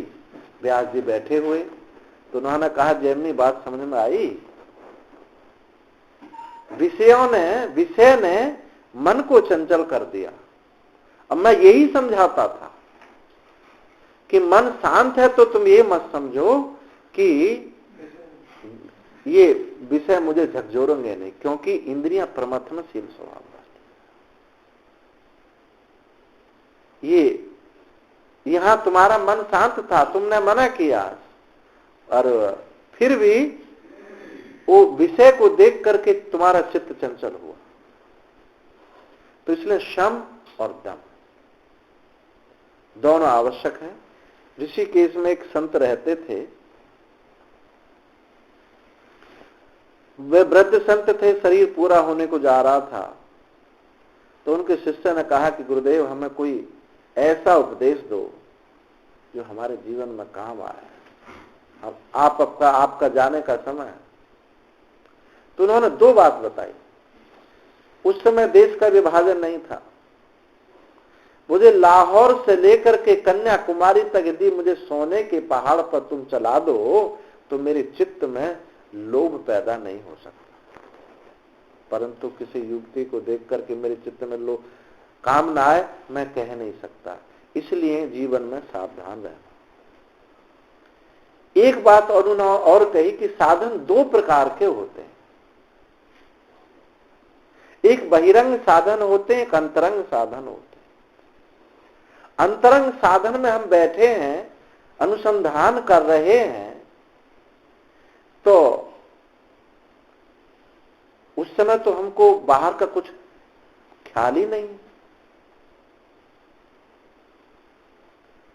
Speaker 1: व्यास जी बैठे हुए। तो उन्होंने कहा, जैमिनी, बात समझ में आई? विषय ने मन को चंचल कर दिया। अब मैं यही समझाता था कि मन शांत है तो तुम ये मत समझो कि ये विषय मुझे झकझोरेंगे नहीं, क्योंकि इंद्रियां प्रमथनशील स्वभाव वाली। ये यहां तुम्हारा मन शांत था, तुमने मना किया, और फिर भी वो विषय को देख करके तुम्हारा चित्त चंचल हुआ। तो इसलिए शम और दम दोनों आवश्यक है। ऋषिकेश में एक संत रहते थे, वे वृद्ध संत थे, शरीर पूरा होने को जा रहा था। तो उनके शिष्य ने कहा कि गुरुदेव, हमें कोई ऐसा उपदेश दो जो हमारे जीवन में काम आए, अब आपका जाने का समय है। तो उन्होंने दो बात बताई। उस समय देश का विभाजन नहीं था। मुझे लाहौर से लेकर के कन्याकुमारी तक यदि मुझे सोने के पहाड़ पर तुम चला दो तो मेरे चित्त में लोभ पैदा नहीं हो सकता, परंतु किसी युवती को देख करके मेरे चित्त में लोभ काम ना आए, मैं कह नहीं सकता। इसलिए जीवन में सावधान रहना। एक बात और कही कि साधन दो प्रकार के होते हैं, एक बहिरंग साधन होते हैं, एक अंतरंग साधन होते हैं। अंतरंग साधन में हम बैठे हैं, अनुसंधान कर रहे हैं, तो उस समय तो हमको बाहर का कुछ ख्याल ही नहीं।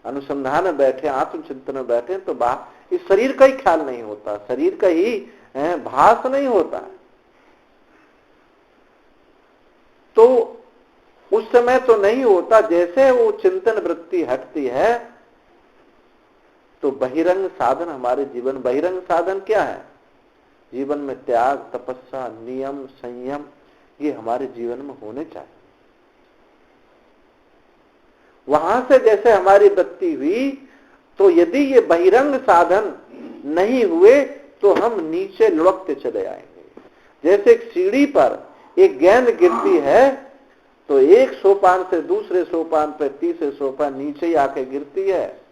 Speaker 1: अनुसंधान में बैठे, आत्मचिंतन में बैठे तो बाहर इस शरीर का ही ख्याल नहीं होता, शरीर का ही भास नहीं होता। तो उस समय तो नहीं होता। जैसे वो चिंतन वृत्ति हटती है तो बहिरंग साधन हमारे जीवन, बहिरंग साधन क्या है? जीवन में त्याग, तपस्या, नियम, संयम, ये हमारे जीवन में होने चाहिए। वहां से जैसे हमारी वृत्ति हुई, तो यदि ये बहिरंग साधन नहीं हुए तो हम नीचे लुढ़कते चले आएंगे। जैसे एक सीढ़ी पर एक गेंद गिरती है तो एक सोपान से दूसरे सोपान पर, तीसरे सोपान नीचे ही आके गिरती है।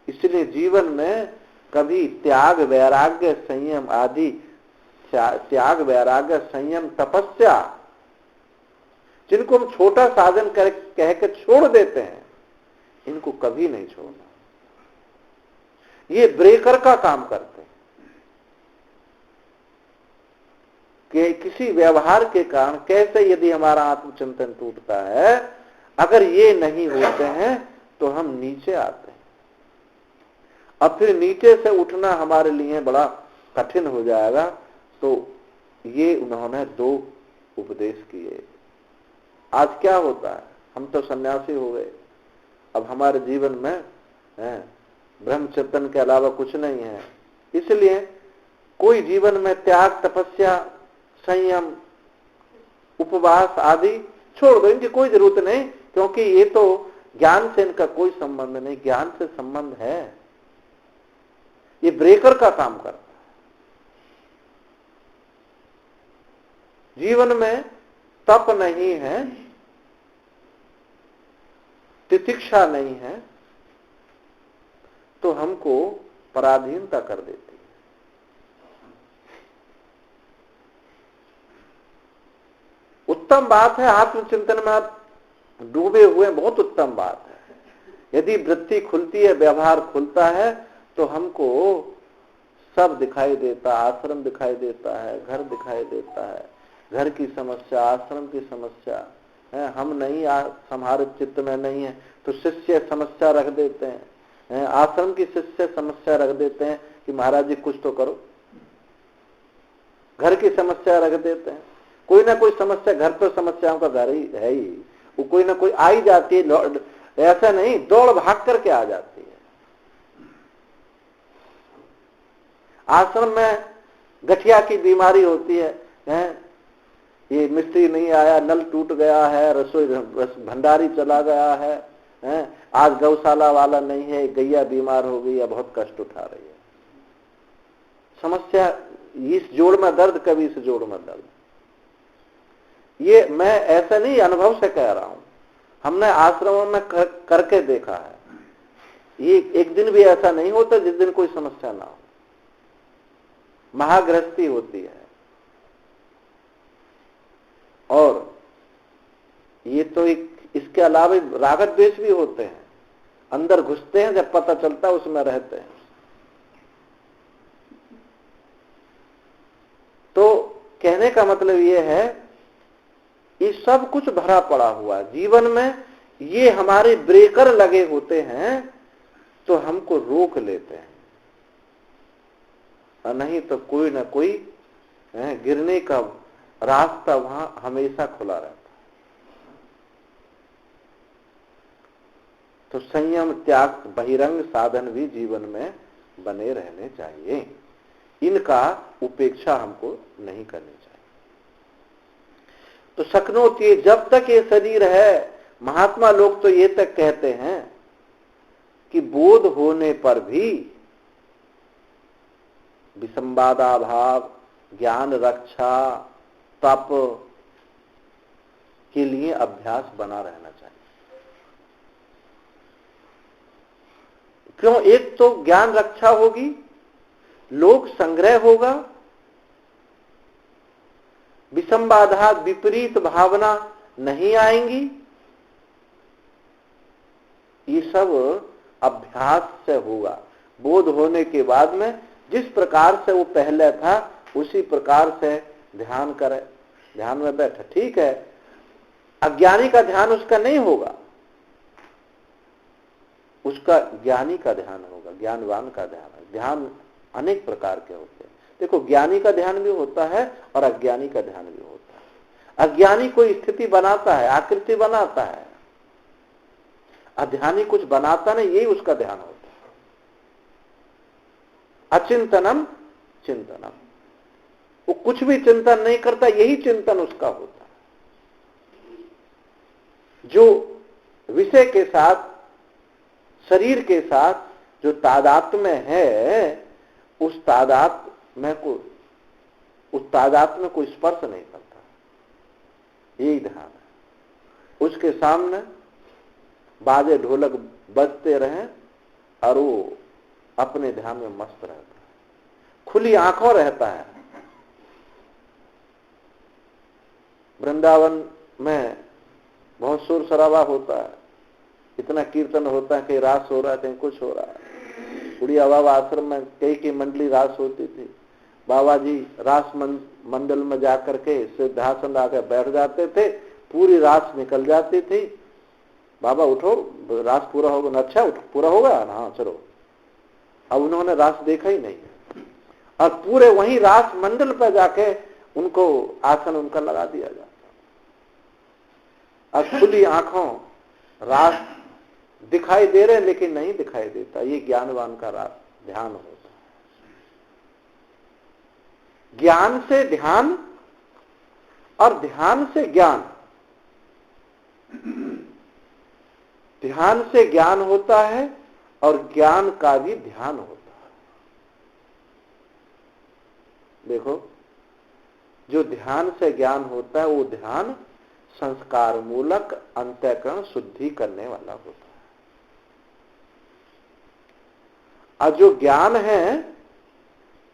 Speaker 1: इसलिए जीवन में कभी त्याग, वैराग्य, संयम आदि, त्याग, वैराग्य, संयम, तपस्या, जिनको हम छोटा साधन कह के छोड़ देते हैं, इनको कभी नहीं छोड़ना। ये ब्रेकर का काम करते हैं कि किसी व्यवहार के कारण कैसे यदि हमारा आत्मचिंतन टूटता है, अगर ये नहीं होते हैं तो हम नीचे आते हैं। अब फिर नीचे से उठना हमारे लिए बड़ा कठिन हो जाएगा। तो ये उन्होंने 2 उपदेश किए। आज क्या होता है, हम तो सन्यासी हो गए, अब हमारे जीवन में ब्रह्मचिंतन के अलावा कुछ नहीं है। इसलिए कोई जीवन में त्याग, तपस्या, संयम, उपवास आदि छोड़ दो, इनकी कोई जरूरत नहीं, क्योंकि ये तो ज्ञान से इनका कोई संबंध नहीं। ज्ञान से संबंध है, ये ब्रेकर का काम करता है। जीवन में तप नहीं है, तितिक्षा नहीं है, तो हमको पराधीनता कर देती है। उत्तम बात है आत्मचिंतन में आप डूबे हुए, बहुत उत्तम बात है। यदि वृत्ति खुलती है, व्यवहार खुलता है, तो हमको सब दिखाई देता, आश्रम दिखाई देता है, घर दिखाई देता है, घर की समस्या, आश्रम की समस्या है। हम नहीं, हमारे चित्त में नहीं है तो शिष्य समस्या रख देते हैं, आश्रम की शिष्य समस्या रख देते हैं कि महाराज जी कुछ तो करो। घर की समस्या रख देते हैं, कोई ना कोई समस्या, घर तो समस्याओं का घर ही है ही, वो कोई ना कोई आ ही जाती है। ऐसा नहीं दौड़ भाग करके आ जाती है। आश्रम में गठिया की बीमारी होती है, ये मिस्त्री नहीं आया, नल टूट गया है, रसोई भंडारी चला गया है, आज गौशाला वाला नहीं है, गैया बीमार हो गई है, बहुत कष्ट उठा रही है। समस्या, इस जोड़ में दर्द, कभी इस जोड़ में दर्द। ये मैं ऐसा नहीं अनुभव से कह रहा हूं, हमने आश्रमों में करके देखा है। ये एक दिन भी ऐसा नहीं होता जिस दिन कोई समस्या ना हो। महागृहस्थी होती है, और ये तो एक, इसके अलावा राग द्वेष भी होते हैं, अंदर घुसते हैं, जब पता चलता है उसमें रहते हैं। तो कहने का मतलब ये है, ये सब कुछ भरा पड़ा हुआ जीवन में, ये हमारे ब्रेकर लगे होते हैं तो हमको रोक लेते हैं, और नहीं तो कोई ना कोई गिरने का रास्ता वहां हमेशा खुला रहता है। तो संयम, त्याग, बहिरंग साधन भी जीवन में बने रहने चाहिए। इनका उपेक्षा हमको नहीं करनी चाहिए। तो सकनोती, जब तक ये शरीर है, महात्मा लोग तो ये तक कहते हैं कि बोध होने पर भी विसंवादाभाव, ज्ञान रक्षा, तप के लिए अभ्यास बना रहना चाहिए। क्यों? एक तो ज्ञान रक्षा होगी, लोक संग्रह होगा, विसंवादा, विपरीत भावना नहीं आएंगी। ये सब अभ्यास से होगा। बोध होने के बाद में जिस प्रकार से वो पहले था उसी प्रकार से ध्यान करे, ध्यान में बैठे, ठीक है। अज्ञानी का ध्यान उसका नहीं होगा, उसका ज्ञानी का ध्यान होगा, ज्ञानवान का ध्यान है। ध्यान अनेक प्रकार के होते हैं। देखो, ज्ञानी का ध्यान भी होता है और अज्ञानी का ध्यान भी होता है। अज्ञानी कोई स्थिति बनाता है, आकृति बनाता है, अध्यानी कुछ बनाता नहीं, यही उसका ध्यान होता है। अचिंतनम चिंतनम, वो कुछ भी चिंतन नहीं करता, यही चिंतन उसका होता है। जो विषय के साथ, शरीर के साथ जो तादात्म्य है, उस तादात्म्य को स्पर्श नहीं करता, यही ध्यान है। उसके सामने बाजे ढोलक बजते रहे और वो अपने ध्यान में मस्त रहता है, खुली आंखों रहता है। वृंदावन में बहुत शोर शराबा होता है, इतना कीर्तन होता है, कहीं रास हो रहा है, कहीं कुछ हो रहा है। उड़िया बाबा आश्रम में कई की मंडली रास होती थी। बाबा जी रास मंडल में जाकर के सिद्धासन आकर बैठ जाते थे, पूरी रास निकल जाती थी। बाबा उठो, रास पूरा होगा। अच्छा, उठो, पूरा होगा, हाँ चलो। अब उन्होंने रास देखा ही नहीं, और पूरे वहीं रास मंडल पर जाके उनको आसन उनका लगा दिया जाता। अब खुली आंखों रास दिखाई दे रहे लेकिन नहीं दिखाई देता, ये ज्ञानवान का रास ध्यान होता है। ज्ञान से ध्यान और ध्यान से ज्ञान, ध्यान से ज्ञान होता है और ज्ञान का भी ध्यान होता है। देखो, जो ध्यान से ज्ञान होता है वो ध्यान संस्कार मूलक अंतःकरण शुद्धि करने वाला होता है। और जो ज्ञान है,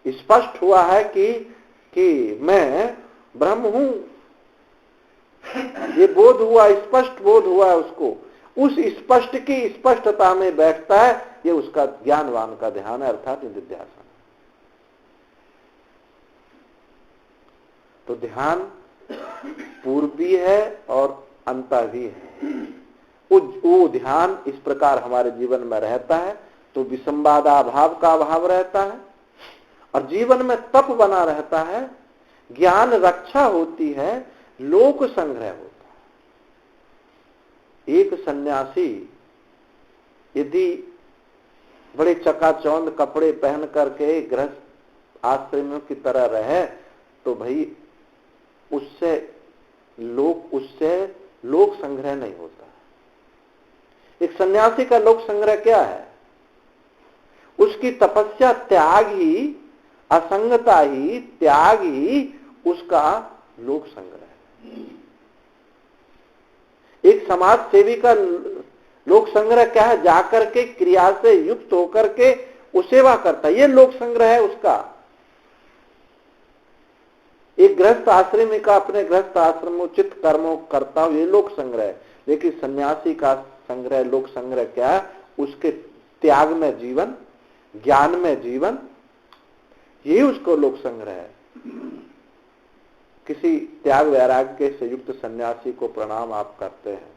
Speaker 1: स्पष्ट हुआ है कि मैं ब्रह्म हूं, ये बोध हुआ, स्पष्ट बोध हुआ उसको, उस स्पष्ट की स्पष्टता में बैठता है, ये उसका ज्ञानवान का ध्यान है, अर्थात निधिध्यासन। तो ध्यान पूर्व भी है और अंत भी है। वो ध्यान इस प्रकार हमारे जीवन में रहता है तो विसंवादाभाव का अभाव रहता है, और जीवन में तप बना रहता है, ज्ञान रक्षा होती है, लोक संग्रह होता है। एक सन्यासी यदि बड़े चकाचौंध कपड़े पहन करके गृहस्थ आश्रमियों की तरह रहे तो भाई उससे लोक संग्रह नहीं होता। एक सन्यासी का लोक संग्रह क्या है? उसकी तपस्या त्याग ही, असंगता ही, त्याग ही उसका लोक संग्रह है। एक समाज सेवी का लोक संग्रह क्या है? जाकर के क्रिया से युक्त होकर के वो सेवा करता है, ये लोक संग्रह है उसका। एक गृहस्थ आश्रमी का अपने गृहस्थ आश्रम में उचित कर्मों करता हो, ये लोक संग्रह है। लेकिन सन्यासी का संग्रह, लोक संग्रह क्या है? उसके त्याग में जीवन, ज्ञान में जीवन, यही उसको लोक संग्रह है। किसी त्याग वैराग्य से युक्त सन्यासी को प्रणाम आप करते हैं,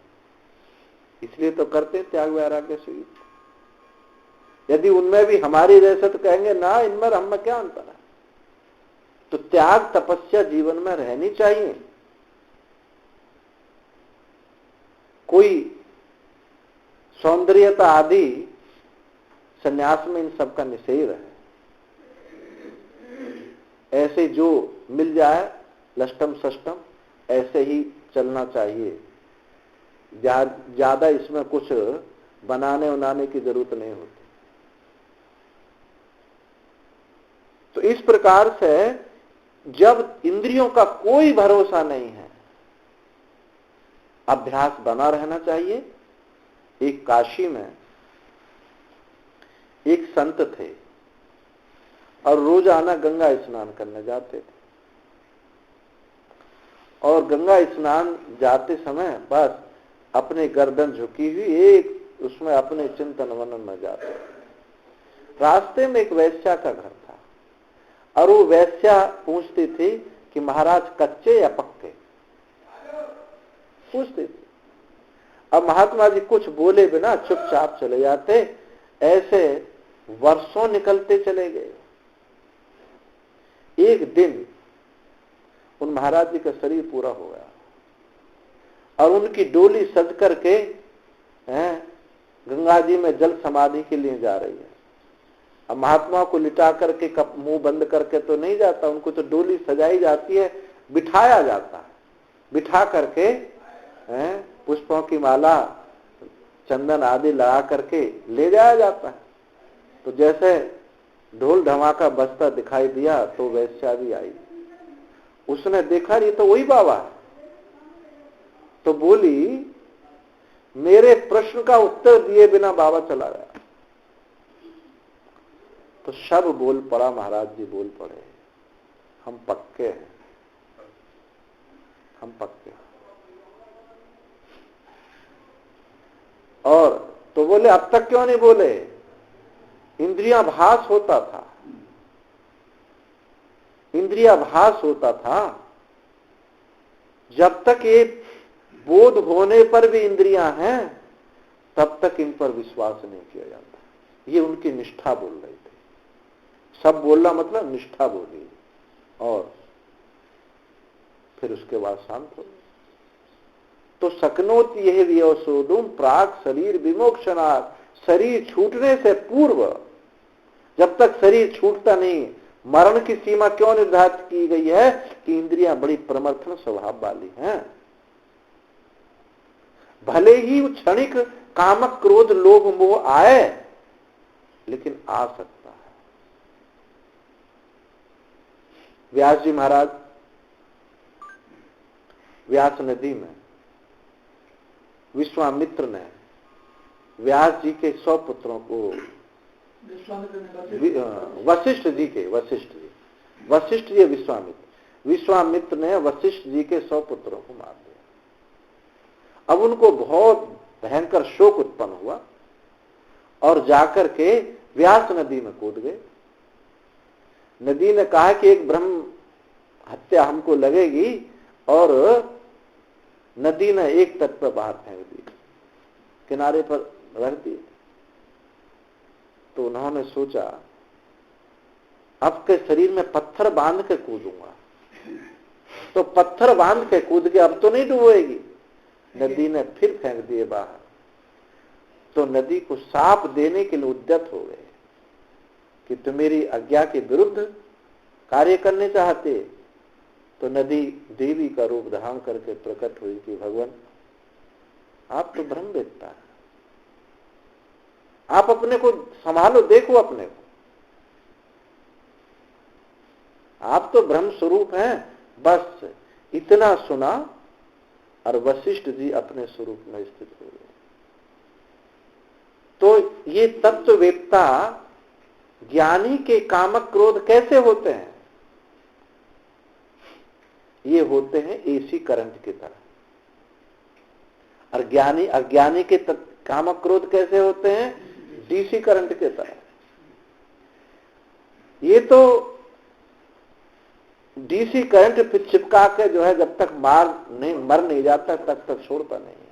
Speaker 1: इसलिए तो करते हैं त्याग वैराग्य से युक्त। यदि उनमें भी हमारी जैसे तो कहेंगे ना, इनमें हम में क्या अंतर है? तो त्याग तपस्या जीवन में रहनी चाहिए। कोई सौंदर्यता आदि संन्यास में इन सब का निषेध है। ऐसे जो मिल जाए लष्टम सष्टम, ऐसे ही चलना चाहिए। ज्यादा इसमें कुछ बनाने उनाने की जरूरत नहीं होती। तो इस प्रकार से जब इंद्रियों का कोई भरोसा नहीं है, अभ्यास बना रहना चाहिए। एक काशी में एक संत थे और रोजाना गंगा स्नान करने जाते थे, और गंगा स्नान जाते समय बस अपने गर्दन झुकी हुई एक उसमें अपने चिंतन मनन में जाते। रास्ते में एक वैश्या का घर था। और वो वैश्या पूछती थी कि महाराज कच्चे या पक्के, पूछती थी। अब महात्मा जी कुछ बोले बिना चुपचाप चले जाते। ऐसे वर्षों निकलते चले गए। एक दिन उन महाराज जी का शरीर पूरा हो गया और उनकी डोली सज करके गंगा जी में जल समाधि के लिए जा रही है। अब महात्मा को लिटा करके मुंह बंद करके तो नहीं जाता, उनको तो डोली सजाई जाती है, बिठाया जाता है। बिठा करके पुष्पों की माला, चंदन आदि लगा करके ले जाया जाता है। तो जैसे ढोल धमाका बजता दिखाई दिया तो वैश्या भी आई। उसने देखा ये तो वही बाबा है। तो बोली, मेरे प्रश्न का उत्तर दिए बिना बाबा चला गया। तो सब बोल पड़ा, महाराज जी बोल पड़े, हम पक्के हैं, हम पक्के हैं। और तो बोले अब तक क्यों नहीं बोले? इंद्रियाभास होता था, इंद्रियाभास होता था। जब तक ये बोध होने पर भी इंद्रियां हैं तब तक इन पर विश्वास नहीं किया जाता। ये उनकी निष्ठा बोल रही थी। सब बोलना मतलब निष्ठा बोली। और फिर उसके बाद शांत हो। तो सकनोत यह व्यवसोदुम प्राग शरीर विमोक्षणात्, शरीर छूटने से पूर्व, जब तक शरीर छूटता नहीं, मरण की सीमा क्यों निर्धारित की गई है कि इंद्रियां बड़ी प्रमथन स्वभाव वाली हैं। भले ही वो क्षणिक कामक क्रोध लोभ मोह आए, लेकिन आ सकता है। व्यास जी महाराज व्यास नदी में विश्वामित्र ने व्यास जी के 100 पुत्रों को, वशिष्ठ जी विश्वामित्र ने वशिष्ठ जी के 100 पुत्रों को मार दिया। अब उनको बहुत भयंकर शोक उत्पन्न हुआ और जाकर के व्यास नदी में कूद गए। नदी ने कहा कि एक ब्रह्म हत्या हमको लगेगी, और नदी ने एक तट पर बाहर फेंक दी, किनारे पर रख दी। तो उन्होंने सोचा अब के शरीर में पत्थर बांध के कूदूंगा। तो पत्थर बांध के कूद के अब तो नहीं डूबेगी। नदी ने फिर फेंक दिए बाहर। तो नदी को साप देने के लिए उद्यत हो गए कि तुम मेरी आज्ञा के विरुद्ध कार्य करने चाहते। तो नदी देवी का रूप धारण करके प्रकट हुई कि भगवान आप तो ब्रह्मवेत्ता है, आप अपने को संभालो, देखो अपने को, आप तो ब्रह्म स्वरूप हैं। बस इतना सुना और वशिष्ठ जी अपने स्वरूप में स्थित हो गए। तो ये तत्ववेत्ता ज्ञानी के कामक क्रोध कैसे होते हैं? ये होते हैं एसी करंट की तरह। और ज्ञानी अज्ञानी के कामक क्रोध कैसे होते हैं? डीसी करंट की तरह। ये तो डीसी करंट फिर चिपका के जो है जब तक मर नहीं जाता तब तक छोड़ता नहीं है।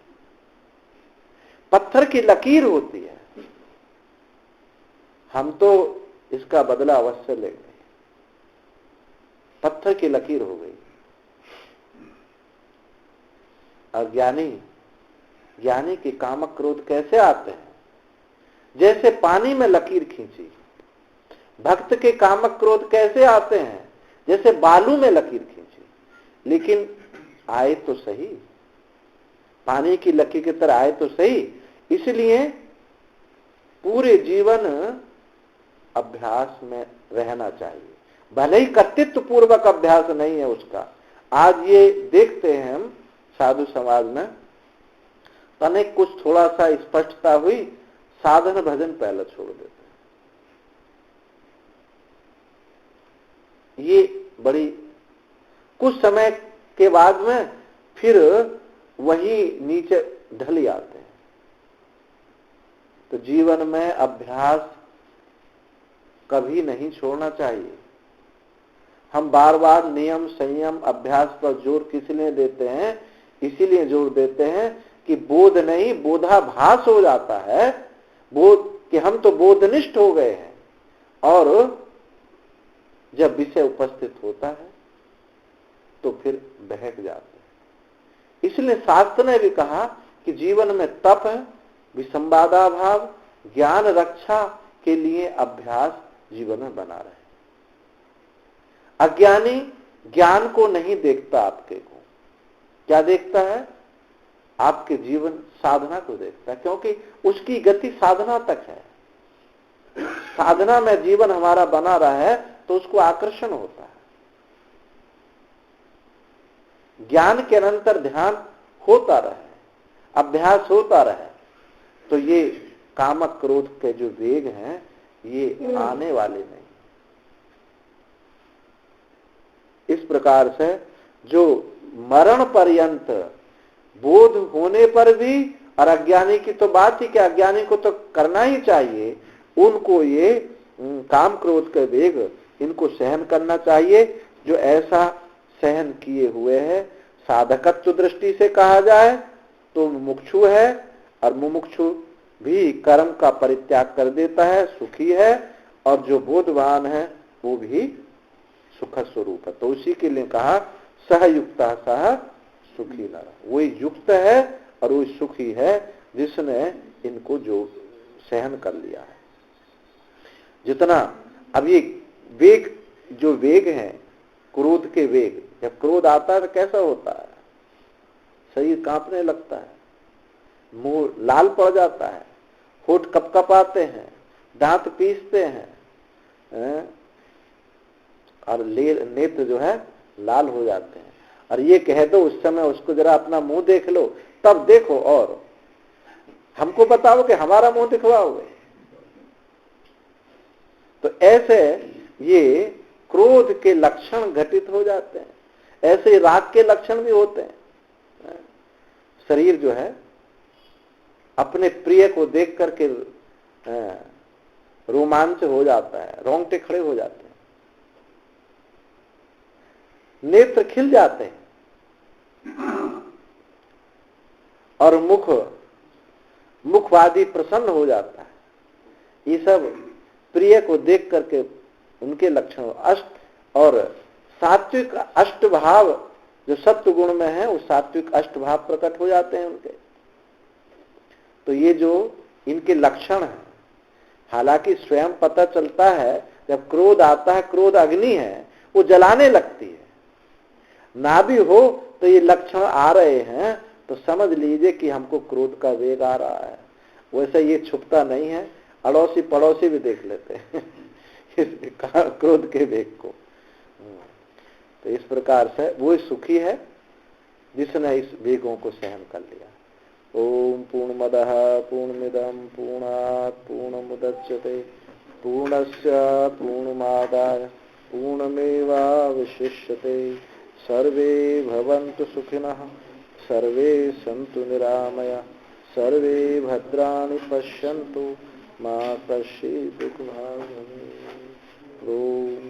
Speaker 1: पत्थर की लकीर होती है, हम तो इसका बदला अवश्य लेंगे। पत्थर की लकीर हो गई। और ज्ञानी के कामक क्रोध कैसे आते हैं? जैसे पानी में लकीर खींची। भक्त के कामक क्रोध कैसे आते हैं? जैसे बालू में लकीर खींची। लेकिन आए तो सही, पानी की लकीर की तरह आए तो सही। इसलिए पूरे जीवन अभ्यास में रहना चाहिए, भले ही कर्तृत्व पूर्वक अभ्यास नहीं है उसका। आज ये देखते हैं हम साधु समाज में, तने कुछ थोड़ा सा स्पष्टता हुई, साधन भजन पहले छोड़ देते हैं। ये बड़ी कुछ समय के बाद में फिर वही नीचे ढल जाते हैं। तो जीवन में अभ्यास कभी नहीं छोड़ना चाहिए। हम बार बार नियम संयम अभ्यास पर जोर किस लिए देते हैं? इसीलिए जोर देते हैं कि बोध नहीं बोधाभास हो जाता है, बोध कि हम तो बोधनिष्ठ हो गए हैं, और जब विषय उपस्थित होता है तो फिर बहक जाते हैं। इसलिए शास्त्र ने भी कहा कि जीवन में तप, विसंवादाभाव, ज्ञान रक्षा के लिए अभ्यास जीवन में बना रहे। अज्ञानी ज्ञान को नहीं देखता, आपके को क्या देखता है? आपके जीवन साधना को देखता है, क्योंकि उसकी गति साधना तक है। साधना में जीवन हमारा बना रहा है तो उसको आकर्षण होता है। ज्ञान के निरंतर ध्यान होता रहे, अभ्यास होता रहे, तो ये कामक क्रोध के जो वेग हैं ये आने वाले नहीं। इस प्रकार से जो मरण पर्यंत बोध होने पर भी, और अज्ञानी की तो बात ही क्या, अज्ञानी को तो करना ही चाहिए, उनको ये काम क्रोध के वेग इनको सहन करना चाहिए। जो ऐसा सहन किए हुए है, साधकत्व दृष्टि से कहा जाए तो मुमुक्षु है, और मुमुक्षु भी कर्म का परित्याग कर देता है, सुखी है, और जो बोधवान है वो भी सुख स्वरूप है। तो उसी के लिए कहा सहयुक्ता सह सुखी नर, वही युक्त है और वही सुखी है जिसने इनको जो सहन कर लिया है। जितना अब ये वेग, जो वेग है क्रोध के वेग, जब क्रोध आता है तो कैसा होता है? शरीर कांपने लगता है, मुंह लाल पड़ जाता है, होठ कपकपाते हैं, दांत पीसते हैं, और नेत्र जो है लाल हो जाते हैं। और ये कह दो उस समय उसको जरा अपना मुंह देख लो, तब देखो और हमको बताओ कि हमारा मुंह दिखवाओगे। तो ऐसे ये क्रोध के लक्षण घटित हो जाते हैं, ऐसे राग के लक्षण भी होते हैं। शरीर जो है अपने प्रिय को देख करके रोमांच हो जाता है, रोंगटे खड़े हो जाते हैं, नेत्र खिल जाते हैं, और मुखवादी प्रसन्न हो जाता है। ये सब प्रिय को देख करके उनके लक्षण। अष्ट और सात्विक अष्ट भाव जो सत्व गुण में है, वो सात्विक अष्ट भाव प्रकट हो जाते हैं उनके। तो ये जो इनके लक्षण है, हालांकि स्वयं पता चलता है जब क्रोध आता है, क्रोध अग्नि है, वो जलाने लगती है। ना भी हो तो ये लक्षण आ रहे हैं तो समझ लीजिए कि हमको क्रोध का वेग आ रहा है। वैसे ये छुपता नहीं है, अड़ोसी पड़ोसी भी देख लेते हैं क्रोध के वेग को। तो इस प्रकार से वो सुखी है जिसने इस वेगों को सहन कर लिया। ओम पूर्णमदः पूर्णमिदं पूर्णात् पूर्णमुदच्यते पूर्णस्य पूर्णमादाय पूर्णमेवावशिष्यते। सर्वे भवन्तु सुखिनः, सर्वे सन्तु निरामया, सर्वे भद्राणि पश्यन्तु मा कश्चित् दुःखभाग् भवेत्। ओम